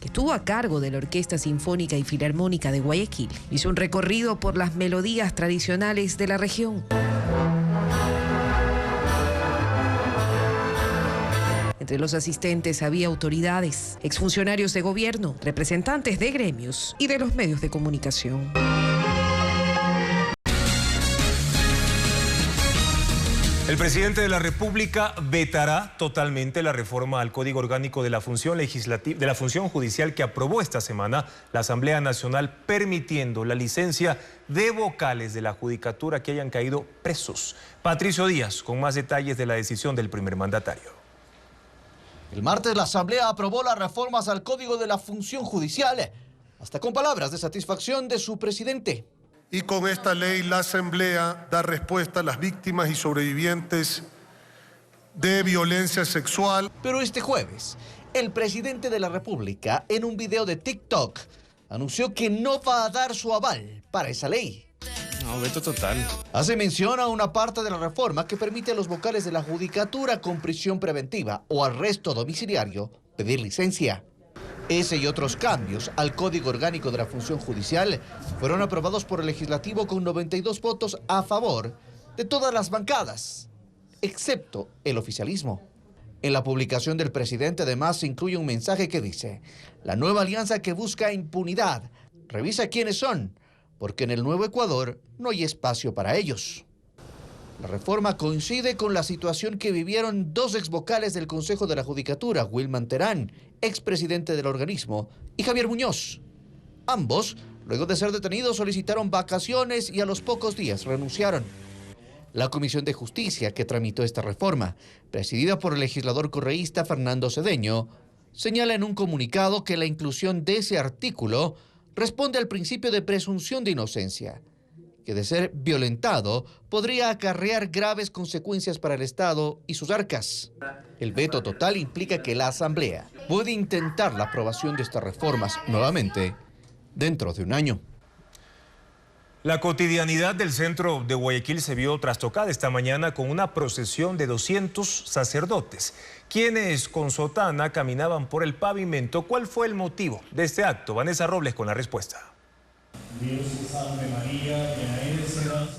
que estuvo a cargo de la Orquesta Sinfónica y Filarmónica de Guayaquil, hizo un recorrido por las melodías tradicionales de la región. Entre los asistentes había autoridades, exfuncionarios de gobierno, representantes de gremios y de los medios de comunicación.
El presidente de la República vetará totalmente la reforma al Código Orgánico de la Función Judicial que aprobó esta semana la Asamblea Nacional, permitiendo la licencia de vocales de la Judicatura que hayan caído presos. Patricio Díaz, con más detalles de la decisión del primer mandatario.
El martes la Asamblea aprobó las reformas al Código de la Función Judicial, hasta con palabras de satisfacción de su presidente.
Y con esta ley la Asamblea da respuesta a las víctimas y sobrevivientes de violencia sexual.
Pero este jueves, el presidente de la República, en un video de TikTok, anunció que no va a dar su aval para esa ley.
No, veto total.
Hace mención a una parte de la reforma que permite a los vocales de la Judicatura con prisión preventiva o arresto domiciliario pedir licencia. Ese y otros cambios al Código Orgánico de la Función Judicial fueron aprobados por el Legislativo con 92 votos a favor de todas las bancadas, excepto el oficialismo. En la publicación del presidente además se incluye un mensaje que dice: la nueva alianza que busca impunidad revisa quiénes son, porque en el nuevo Ecuador no hay espacio para ellos. La reforma coincide con la situación que vivieron dos exvocales del Consejo de la Judicatura, Wilman Terán, expresidente del organismo, y Javier Muñoz. Ambos, luego de ser detenidos, solicitaron vacaciones y a los pocos días renunciaron. La Comisión de Justicia, que tramitó esta reforma, presidida por el legislador correísta Fernando Cedeño, señala en un comunicado que la inclusión de ese artículo responde al principio de presunción de inocencia, que de ser violentado podría acarrear graves consecuencias para el Estado y sus arcas. El veto total implica que la Asamblea puede intentar la aprobación de estas reformas nuevamente dentro de un año.
La cotidianidad del centro de Guayaquil se vio trastocada esta mañana con una procesión de 200 sacerdotes, quienes con sotana caminaban por el pavimento. ¿Cuál fue el motivo de este acto? Vanessa Robles con la respuesta.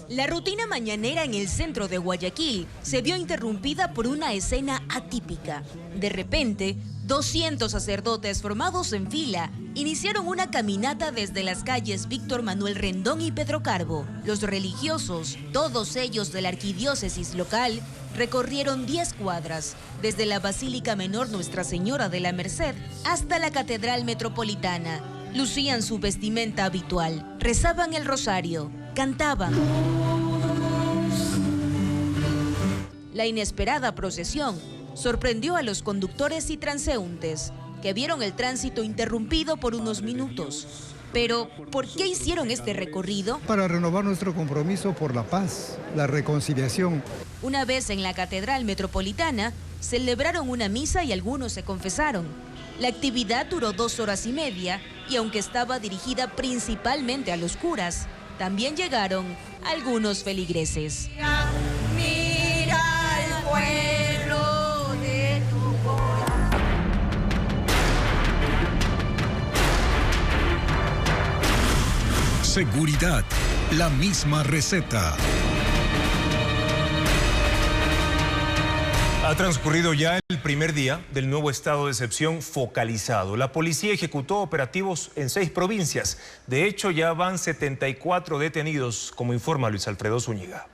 La rutina mañanera en el centro de Guayaquil se vio interrumpida por una escena atípica. De repente, 200 sacerdotes formados en fila iniciaron una caminata desde las calles Víctor Manuel Rendón y Pedro Carbo. Los religiosos, todos ellos de la arquidiócesis local, recorrieron 10 cuadras, desde la Basílica Menor Nuestra Señora de la Merced hasta la Catedral Metropolitana. Lucían su vestimenta habitual, rezaban el rosario, cantaban. La inesperada procesión sorprendió a los conductores y transeúntes, que vieron el tránsito interrumpido por unos minutos. Pero, ¿por qué hicieron este recorrido?
Para renovar nuestro compromiso por la paz, la reconciliación.
Una vez en la Catedral Metropolitana, celebraron una misa y algunos se confesaron. La actividad duró 2 horas y media y aunque estaba dirigida principalmente a los curas, también llegaron algunos feligreses.
Mira el vuelo de tu corazón.
Seguridad, la misma receta.
Ha transcurrido ya el primer día del nuevo estado de excepción focalizado. La policía ejecutó operativos en 6 provincias. De hecho, ya van 74 detenidos, como informa Luis Alfredo Zúñiga.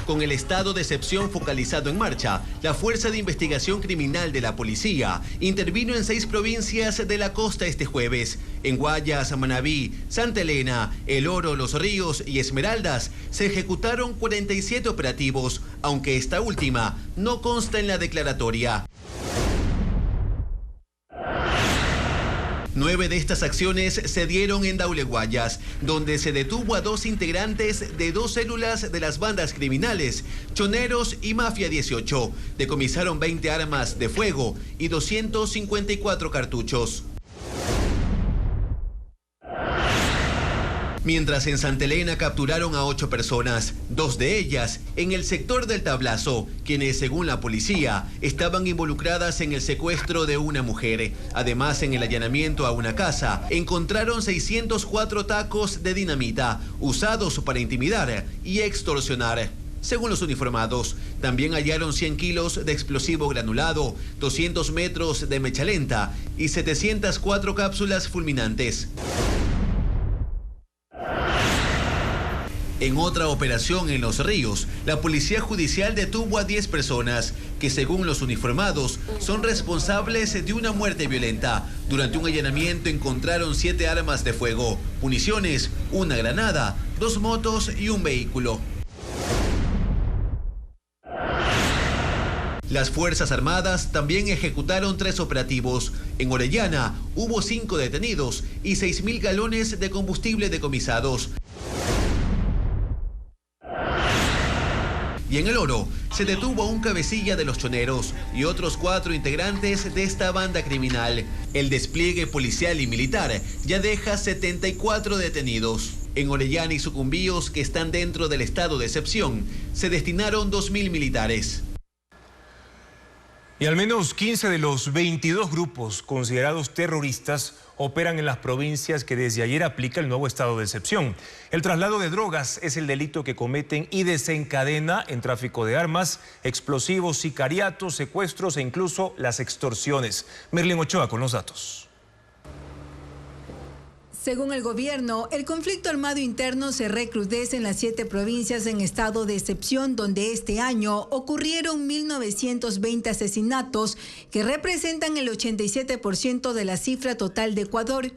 Con el estado de excepción focalizado en marcha, la Fuerza de Investigación Criminal de la Policía intervino en 6 provincias de la costa este jueves. En Guayas, Manabí, Santa Elena, El Oro, Los Ríos y Esmeraldas se ejecutaron 47 operativos, aunque esta última no consta en la declaratoria. 9 de estas acciones se dieron en Daule, Guayas, donde se detuvo a 2 integrantes de 2 células de las bandas criminales, Choneros y Mafia 18. Decomisaron 20 armas de fuego y 254 cartuchos. Mientras en Santa Elena capturaron a 8 personas, 2 de ellas en el sector del Tablazo, quienes según la policía estaban involucradas en el secuestro de una mujer. Además, en el allanamiento a una casa encontraron 604 tacos de dinamita usados para intimidar y extorsionar. Según los uniformados, también hallaron 100 kilos de explosivo granulado, 200 metros de mecha lenta y 704 cápsulas fulminantes. En otra operación en Los Ríos, la Policía Judicial detuvo a 10 personas que, según los uniformados, son responsables de una muerte violenta. Durante un allanamiento encontraron 7 armas de fuego, municiones, una granada, 2 motos y un vehículo. Las Fuerzas Armadas también ejecutaron 3 operativos. En Orellana hubo 5 detenidos y 6.000 galones de combustible decomisados. Y en El Oro se detuvo a un cabecilla de los choneros y otros 4 integrantes de esta banda criminal. El despliegue policial y militar ya deja 74 detenidos. En Orellana y Sucumbíos, que están dentro del estado de excepción, se destinaron 2.000 militares.
Y al menos 15 de los 22 grupos considerados terroristas operan en las provincias que desde ayer aplica el nuevo estado de excepción. El traslado de drogas es el delito que cometen y desencadena en tráfico de armas, explosivos, sicariatos, secuestros e incluso las extorsiones. Merlin Ochoa con los datos.
Según el gobierno, el conflicto armado interno se recrudece en las 7 provincias en estado de excepción, donde este año ocurrieron 1.920 asesinatos, que representan el 87% de la cifra total de Ecuador.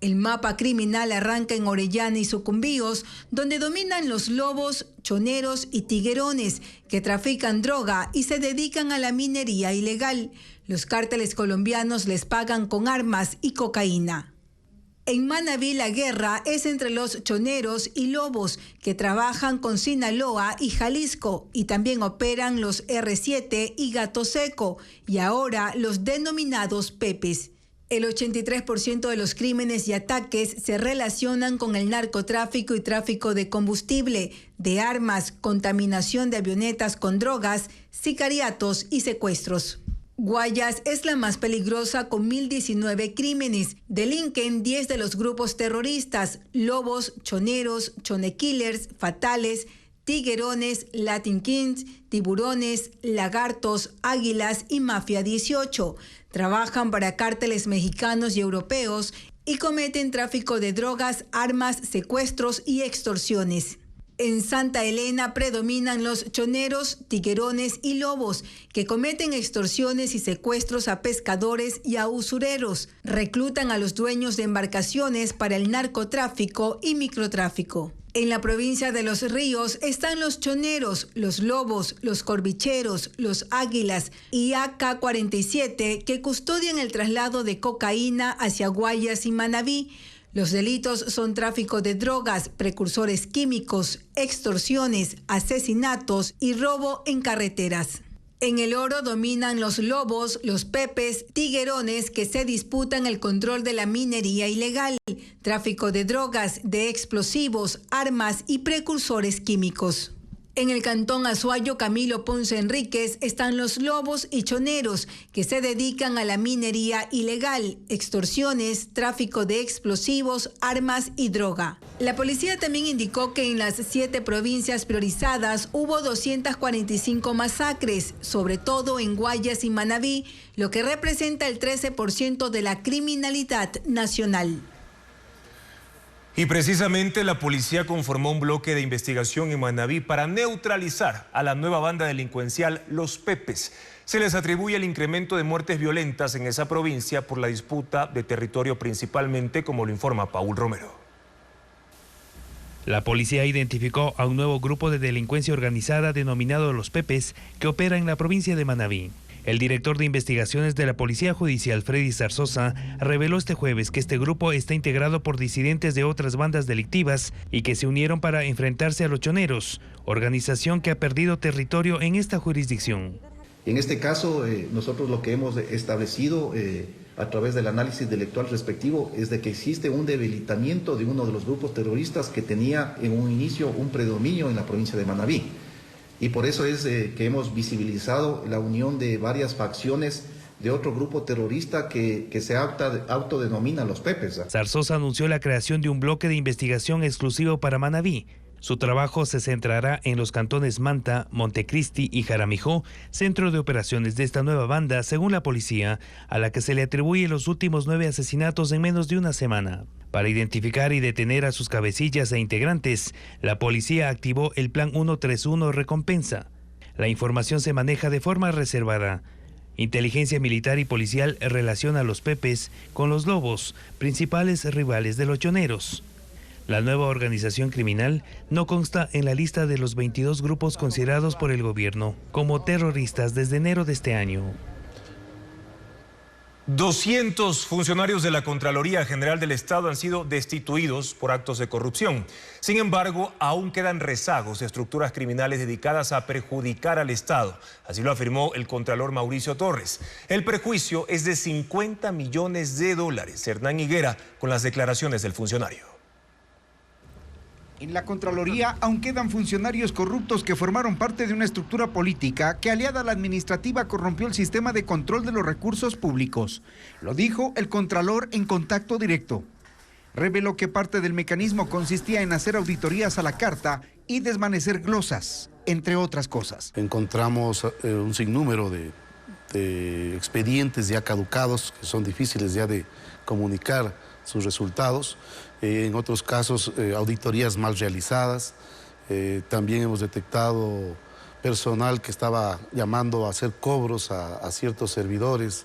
El mapa criminal arranca en Orellana y Sucumbíos, donde dominan los lobos, choneros y tiguerones, que trafican droga y se dedican a la minería ilegal. Los cárteles colombianos les pagan con armas y cocaína. En Manabí la guerra es entre los choneros y lobos, que trabajan con Sinaloa y Jalisco, y también operan los R7 y Gato Seco, y ahora los denominados Pepes. El 83% de los crímenes y ataques se relacionan con el narcotráfico y tráfico de combustible, de armas, contaminación de avionetas con drogas, sicariatos y secuestros. Guayas es la más peligrosa con 1.019 crímenes. Delinquen 10 de los grupos terroristas: lobos, choneros, chonekillers, fatales, tiguerones, Latin Kings, tiburones, lagartos, águilas y Mafia 18. Trabajan para cárteles mexicanos y europeos y cometen tráfico de drogas, armas, secuestros y extorsiones. En Santa Elena predominan los choneros, tiguerones y lobos, que cometen extorsiones y secuestros a pescadores y a usureros. Reclutan a los dueños de embarcaciones para el narcotráfico y microtráfico. En la provincia de Los Ríos están los choneros, los lobos, los corbicheros, los águilas y AK-47, que custodian el traslado de cocaína hacia Guayas y Manabí. Los delitos son tráfico de drogas, precursores químicos, extorsiones, asesinatos y robo en carreteras. En El Oro dominan los lobos, los pepes, tiguerones, que se disputan el control de la minería ilegal, tráfico de drogas, de explosivos, armas y precursores químicos. En el cantón Azuayo Camilo Ponce Enríquez están los lobos y choneros, que se dedican a la minería ilegal, extorsiones, tráfico de explosivos, armas y droga. La policía también indicó que en las 7 provincias priorizadas hubo 245 masacres, sobre todo en Guayas y Manabí, lo que representa el 13% de la criminalidad nacional.
Y precisamente la policía conformó un bloque de investigación en Manabí para neutralizar a la nueva banda delincuencial Los Pepes. Se les atribuye el incremento de muertes violentas en esa provincia por la disputa de territorio principalmente, como lo informa Paul Romero.
La policía identificó a un nuevo grupo de delincuencia organizada denominado Los Pepes, que opera en la provincia de Manabí. El director de investigaciones de la Policía Judicial, Freddy Zarzosa, reveló este jueves que este grupo está integrado por disidentes de otras bandas delictivas y que se unieron para enfrentarse a los choneros, organización que ha perdido territorio en esta jurisdicción.
En este caso, nosotros lo que hemos establecido a través del análisis delictual respectivo es de que existe un debilitamiento de uno de los grupos terroristas que tenía en un inicio un predominio en la provincia de Manabí. Y por eso es que hemos visibilizado la unión de varias facciones de otro grupo terrorista que se autodenomina Los Pepes.
Zarzosa anunció la creación de un bloque de investigación exclusivo para Manabí. Su trabajo se centrará en los cantones Manta, Montecristi y Jaramijó, centro de operaciones de esta nueva banda, según la policía, a la que se le atribuye los últimos 9 asesinatos en menos de una semana. Para identificar y detener a sus cabecillas e integrantes, la policía activó el Plan 131 Recompensa. La información se maneja de forma reservada. Inteligencia militar y policial relaciona a los Pepes con los Lobos, principales rivales de los Choneros. La nueva organización criminal no consta en la lista de los 22 grupos considerados por el gobierno como terroristas desde enero de este año.
200 funcionarios de la Contraloría General del Estado han sido destituidos por actos de corrupción. Sin embargo, aún quedan rezagos de estructuras criminales dedicadas a perjudicar al Estado. Así lo afirmó el contralor Mauricio Torres. El perjuicio es de 50 millones de dólares. Hernán Higuera con las declaraciones del funcionario.
En la Contraloría aún quedan funcionarios corruptos que formaron parte de una estructura política que, aliada a la administrativa, corrompió el sistema de control de los recursos públicos. Lo dijo el Contralor en Contacto Directo. Reveló que parte del mecanismo consistía en hacer auditorías a la carta y desvanecer glosas, entre otras cosas.
Encontramos un sinnúmero de expedientes ya caducados que son difíciles ya de comunicar sus resultados. En otros casos, auditorías mal realizadas. También hemos detectado personal que estaba llamando a hacer cobros a ciertos servidores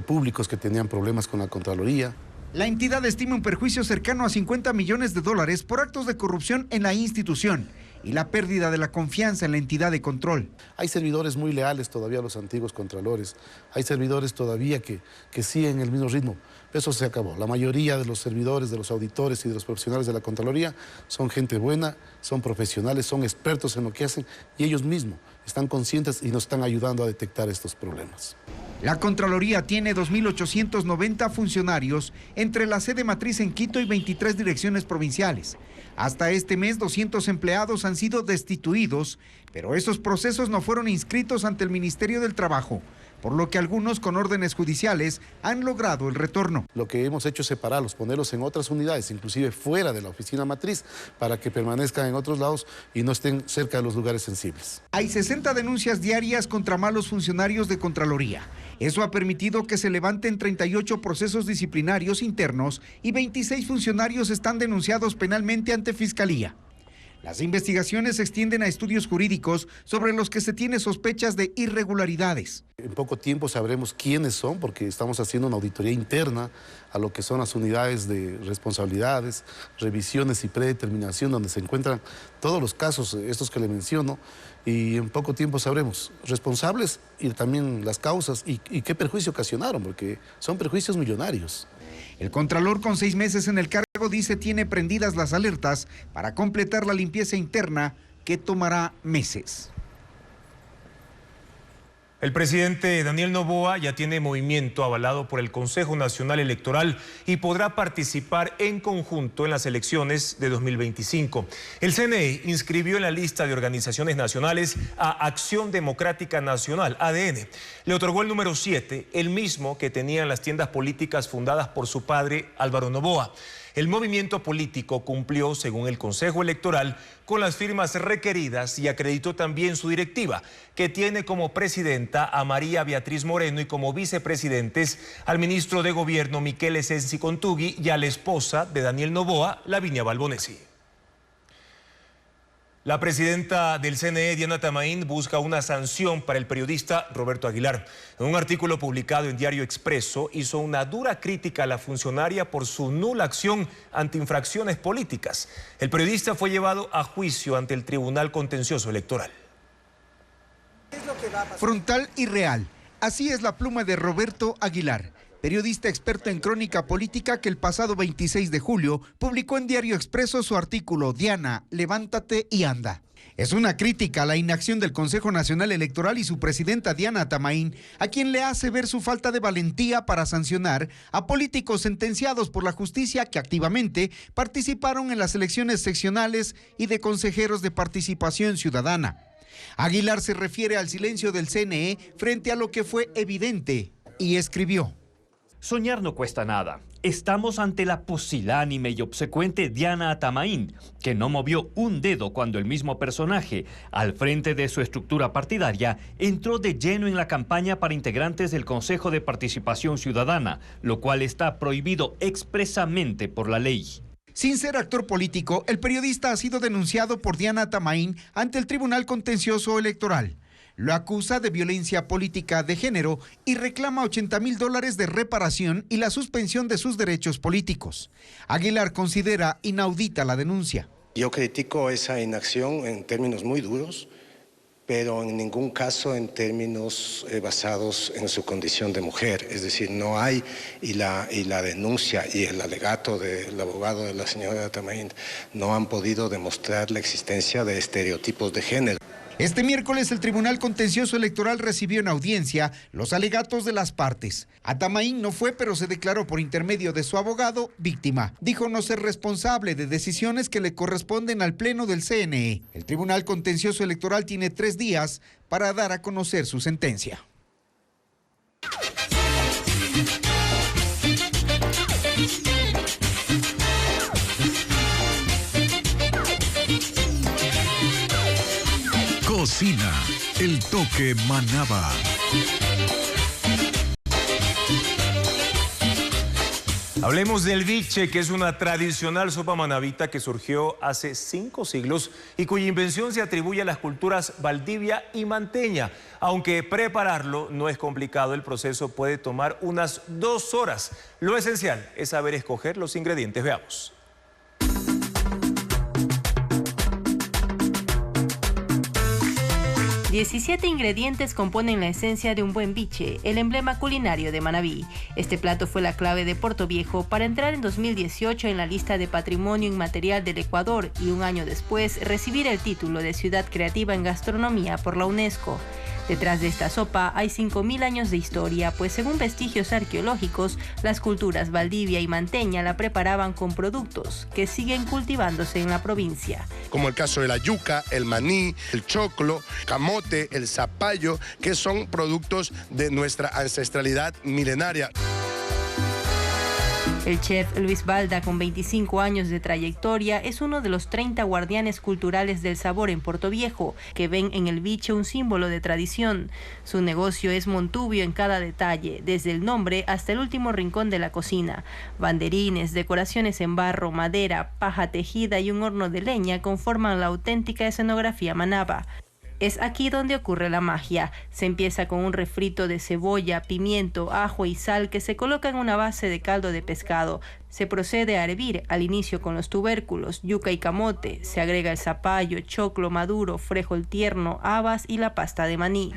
públicos que tenían problemas con la Contraloría.
La entidad estima un perjuicio cercano a 50 millones de dólares por actos de corrupción en la institución y la pérdida de la confianza en la entidad de control.
Hay servidores muy leales todavía a los antiguos contralores, hay servidores todavía que siguen el mismo ritmo. Eso se acabó. La mayoría de los servidores, de los auditores y de los profesionales de la Contraloría son gente buena, son profesionales, son expertos en lo que hacen y ellos mismos están conscientes y nos están ayudando a detectar estos problemas.
La Contraloría tiene 2.890 funcionarios entre la sede matriz en Quito y 23 direcciones provinciales. Hasta este mes, 200 empleados han sido destituidos, pero esos procesos no fueron inscritos ante el Ministerio del Trabajo, por lo que algunos con órdenes judiciales han logrado el retorno.
Lo que hemos hecho es separarlos, ponerlos en otras unidades, inclusive fuera de la oficina matriz, para que permanezcan en otros lados y no estén cerca de los lugares sensibles.
Hay 60 denuncias diarias contra malos funcionarios de Contraloría. Eso ha permitido que se levanten 38 procesos disciplinarios internos y 26 funcionarios están denunciados penalmente ante Fiscalía. Las investigaciones se extienden a estudios jurídicos sobre los que se tiene sospechas de irregularidades.
En poco tiempo sabremos quiénes son, porque estamos haciendo una auditoría interna a lo que son las unidades de responsabilidades, revisiones y predeterminación, donde se encuentran todos los casos, estos que le menciono, y en poco tiempo sabremos responsables y también las causas y qué perjuicio ocasionaron, porque son perjuicios millonarios.
El Contralor, con 6 meses en el cargo, dice tiene prendidas las alertas para completar la limpieza interna que tomará meses.
El presidente Daniel Noboa ya tiene movimiento avalado por el Consejo Nacional Electoral y podrá participar en conjunto en las elecciones de 2025. El CNE inscribió en la lista de organizaciones nacionales a Acción Democrática Nacional, ADN. Le otorgó el número 7, el mismo que tenían las tiendas políticas fundadas por su padre Álvaro Noboa. El movimiento político cumplió, según el Consejo Electoral, con las firmas requeridas y acreditó también su directiva, que tiene como presidenta a María Beatriz Moreno y como vicepresidentes al ministro de Gobierno Miquel Sensi Contugui y a la esposa de Daniel Noboa, Lavinia Balbonesi. La presidenta del CNE, Diana Tamaín, busca una sanción para el periodista Roberto Aguilar. En un artículo publicado en Diario Expreso, hizo una dura crítica a la funcionaria por su nula acción ante infracciones políticas. El periodista fue llevado a juicio ante el Tribunal Contencioso Electoral.
Frontal y real. Así es la pluma de Roberto Aguilar, periodista experto en crónica política que el pasado 26 de julio publicó en Diario Expreso su artículo Diana, levántate y anda. Es una crítica a la inacción del Consejo Nacional Electoral y su presidenta Diana Tamaín, a quien le hace ver su falta de valentía para sancionar a políticos sentenciados por la justicia que activamente participaron en las elecciones seccionales y de consejeros de participación ciudadana. Aguilar se refiere al silencio del CNE frente a lo que fue evidente y escribió:
soñar no cuesta nada.
Estamos ante la pusilánime y obsecuente Diana Atamaín, que no movió un dedo cuando el mismo personaje, al frente de su estructura partidaria, entró de lleno en la campaña para integrantes del Consejo de Participación Ciudadana, lo cual está prohibido expresamente por la ley.
Sin ser actor político, el periodista ha sido denunciado por Diana Atamaín ante el Tribunal Contencioso Electoral. Lo acusa de violencia política de género y reclama $80,000 de reparación y la suspensión de sus derechos políticos. Aguilar considera inaudita la denuncia.
Yo critico esa inacción en términos muy duros, pero en ningún caso en términos basados en su condición de mujer. Es decir, no hay, y la denuncia y el alegato del abogado de la señora Atamaín no han podido demostrar la existencia de estereotipos de género.
Este miércoles el Tribunal Contencioso Electoral recibió en audiencia los alegatos de las partes. Atamaín no fue, pero se declaró por intermedio de su abogado víctima. Dijo no ser responsable de decisiones que le corresponden al Pleno del CNE. El Tribunal Contencioso Electoral tiene 3 días para dar a conocer su sentencia.
Cocina, el toque Manaba.
Hablemos del biche, que es una tradicional sopa manabita que surgió hace 5 siglos y cuya invención se atribuye a las culturas Valdivia y Manteña. Aunque prepararlo no es complicado, el proceso puede tomar unas 2 horas. Lo esencial es saber escoger los ingredientes. Veamos.
17 ingredientes componen la esencia de un buen biche, el emblema culinario de Manabí. Este plato fue la clave de Portoviejo para entrar en 2018 en la lista de Patrimonio Inmaterial del Ecuador y un año después recibir el título de Ciudad Creativa en Gastronomía por la UNESCO. Detrás de esta sopa hay 5.000 años de historia, pues según vestigios arqueológicos, las culturas Valdivia y Manteña la preparaban con productos que siguen cultivándose en la provincia.
Como el caso de la yuca, el maní, el choclo, camote, el zapallo, que son productos de nuestra ancestralidad milenaria.
El chef Luis Balda, con 25 años de trayectoria, es uno de los 30 guardianes culturales del sabor en Portoviejo, que ven en el biche un símbolo de tradición. Su negocio es montubio en cada detalle, desde el nombre hasta el último rincón de la cocina. Banderines, decoraciones en barro, madera, paja tejida y un horno de leña conforman la auténtica escenografía manaba. Es aquí donde ocurre la magia. Se empieza con un refrito de cebolla, pimiento, ajo y sal que se coloca en una base de caldo de pescado. Se procede a hervir al inicio con los tubérculos, yuca y camote. Se agrega el zapallo, choclo maduro, frijol tierno, habas y la pasta de maní.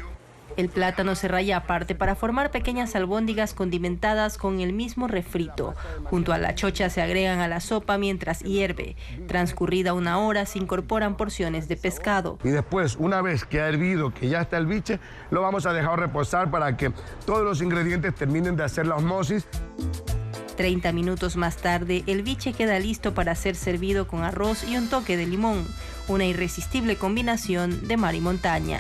El plátano se raya aparte para formar pequeñas albóndigas condimentadas con el mismo refrito. Junto a la chocha se agregan a la sopa mientras hierve. Transcurrida 1 hora se incorporan porciones de pescado.
Y después, una vez que ha hervido, que ya está el biche, lo vamos a dejar reposar para que todos los ingredientes terminen de hacer la osmosis.
30 minutos más tarde, el biche queda listo para ser servido con arroz y un toque de limón. Una irresistible combinación de mar y montaña.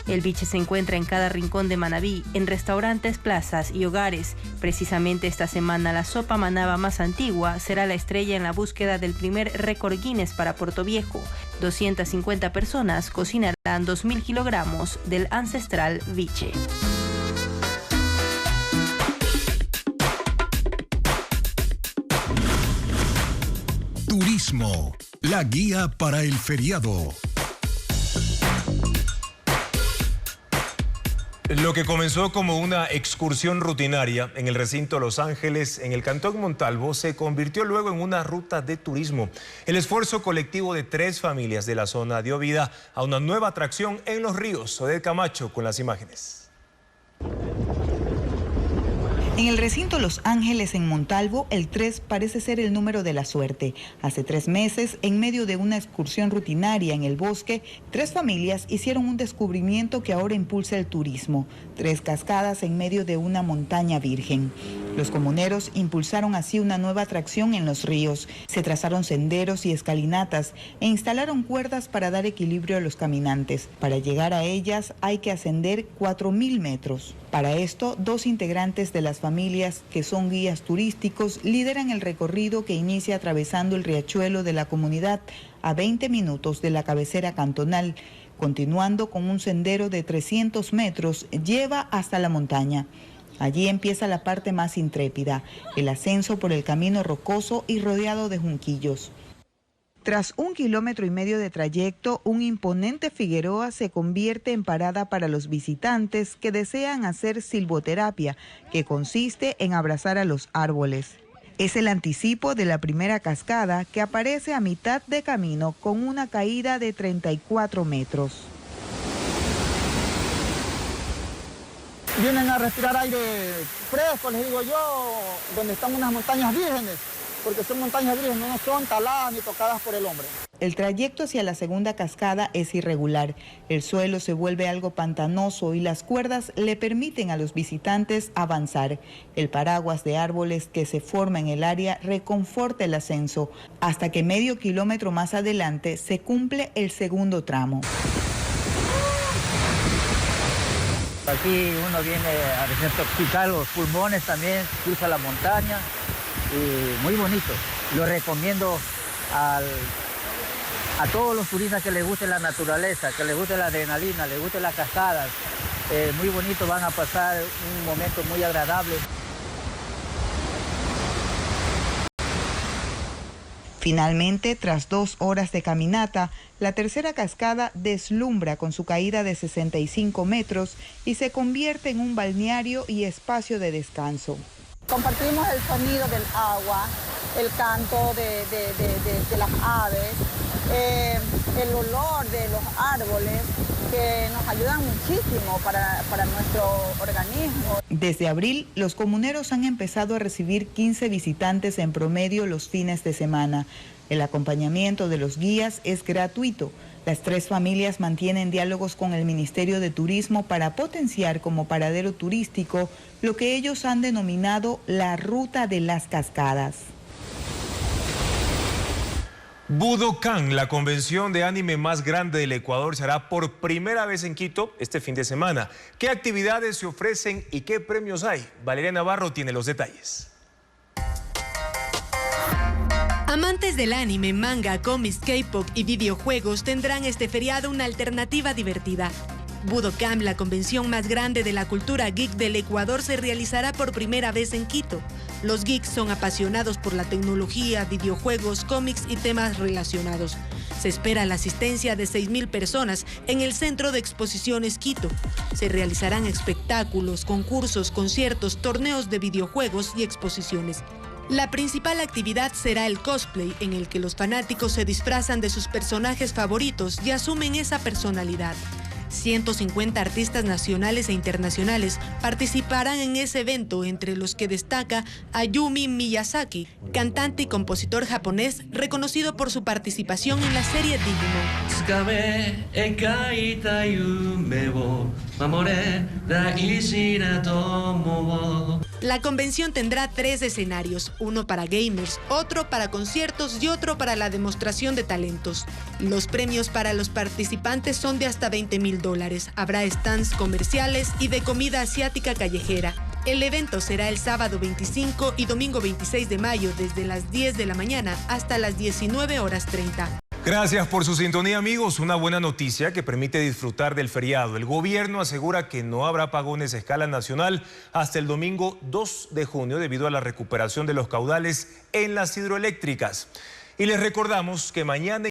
El biche se encuentra en cada rincón de Manabí, en restaurantes, plazas y hogares. Precisamente esta semana la sopa manaba más antigua será la estrella en la búsqueda del primer récord Guinness para Portoviejo. 250 personas cocinarán 2.000 kilogramos del ancestral biche.
Turismo, la guía para el feriado.
Lo que comenzó como una excursión rutinaria en el recinto Los Ángeles, en el Cantón Montalvo, se convirtió luego en una ruta de turismo. El esfuerzo colectivo de 3 familias de la zona dio vida a una nueva atracción en Los Ríos. Odette Camacho con las imágenes.
En el recinto Los Ángeles en Montalvo, el 3 parece ser el número de la suerte. Hace 3 meses, en medio de una excursión rutinaria en el bosque, 3 familias hicieron un descubrimiento que ahora impulsa el turismo. 3 cascadas en medio de una montaña virgen. Los comuneros impulsaron así una nueva atracción en los ríos. Se trazaron senderos y escalinatas e instalaron cuerdas para dar equilibrio a los caminantes. Para llegar a ellas hay que ascender 4.000 metros. Para esto, 2 integrantes de las familias, que son guías turísticos, lideran el recorrido que inicia atravesando el riachuelo de la comunidad a 20 minutos de la cabecera cantonal. Continuando con un sendero de 300 metros, lleva hasta la montaña. Allí empieza la parte más intrépida, el ascenso por el camino rocoso y rodeado de junquillos. Tras 1,5 kilómetros de trayecto, un imponente Figueroa se convierte en parada para los visitantes que desean hacer silvoterapia, que consiste en abrazar a los árboles. Es el anticipo de la primera cascada, que aparece a mitad de camino con una caída de 34 metros.
Vienen a respirar aire fresco, les digo yo, donde están unas montañas vírgenes, porque son montañas vírgenes, no son taladas ni tocadas por el hombre.
El trayecto hacia la segunda cascada es irregular. El suelo se vuelve algo pantanoso y las cuerdas le permiten a los visitantes avanzar. El paraguas de árboles que se forma en el área reconforta el ascenso, hasta que medio kilómetro más adelante se cumple el segundo tramo.
Aquí uno viene a desintoxicar los pulmones también, cruza la montaña y muy bonito. Lo recomiendo a todos los turistas que les guste la naturaleza, que les guste la adrenalina, les guste las cascadas. Muy bonito, van a pasar un momento muy agradable.
Finalmente, tras 2 horas de caminata, la tercera cascada deslumbra con su caída de 65 metros y se convierte en un balneario y espacio de descanso.
Compartimos el sonido del agua, el canto de las aves, el olor de los árboles, que nos ayudan muchísimo para nuestro organismo.
Desde abril, los comuneros han empezado a recibir 15 visitantes en promedio los fines de semana. El acompañamiento de los guías es gratuito. Las 3 familias mantienen diálogos con el Ministerio de Turismo para potenciar como paradero turístico lo que ellos han denominado la Ruta de las Cascadas.
Budokan, la convención de anime más grande del Ecuador, se hará por primera vez en Quito este fin de semana. ¿Qué actividades se ofrecen y qué premios hay? Valeria Navarro tiene los detalles.
Amantes del anime, manga, cómics, K-pop y videojuegos tendrán este feriado una alternativa divertida. Budokan, la convención más grande de la cultura geek del Ecuador, se realizará por primera vez en Quito. Los geeks son apasionados por la tecnología, videojuegos, cómics y temas relacionados. Se espera la asistencia de 6.000 personas en el Centro de Exposiciones Quito. Se realizarán espectáculos, concursos, conciertos, torneos de videojuegos y exposiciones. La principal actividad será el cosplay, en el que los fanáticos se disfrazan de sus personajes favoritos y asumen esa personalidad. 150 artistas nacionales e internacionales participarán en ese evento, entre los que destaca Ayumi Miyazaki, cantante y compositor japonés reconocido por su participación en la serie Digimon. La convención tendrá 3 escenarios, uno para gamers, otro para conciertos y otro para la demostración de talentos. Los premios para los participantes son de hasta $20.000. Habrá stands comerciales y de comida asiática callejera. El evento será el sábado 25 y domingo 26 de mayo desde las 10 de la mañana hasta las 19:30.
Gracias por su sintonía, amigos. Una buena noticia que permite disfrutar del feriado. El gobierno asegura que no habrá apagones a escala nacional hasta el domingo 2 de junio debido a la recuperación de los caudales en las hidroeléctricas. Y les recordamos que mañana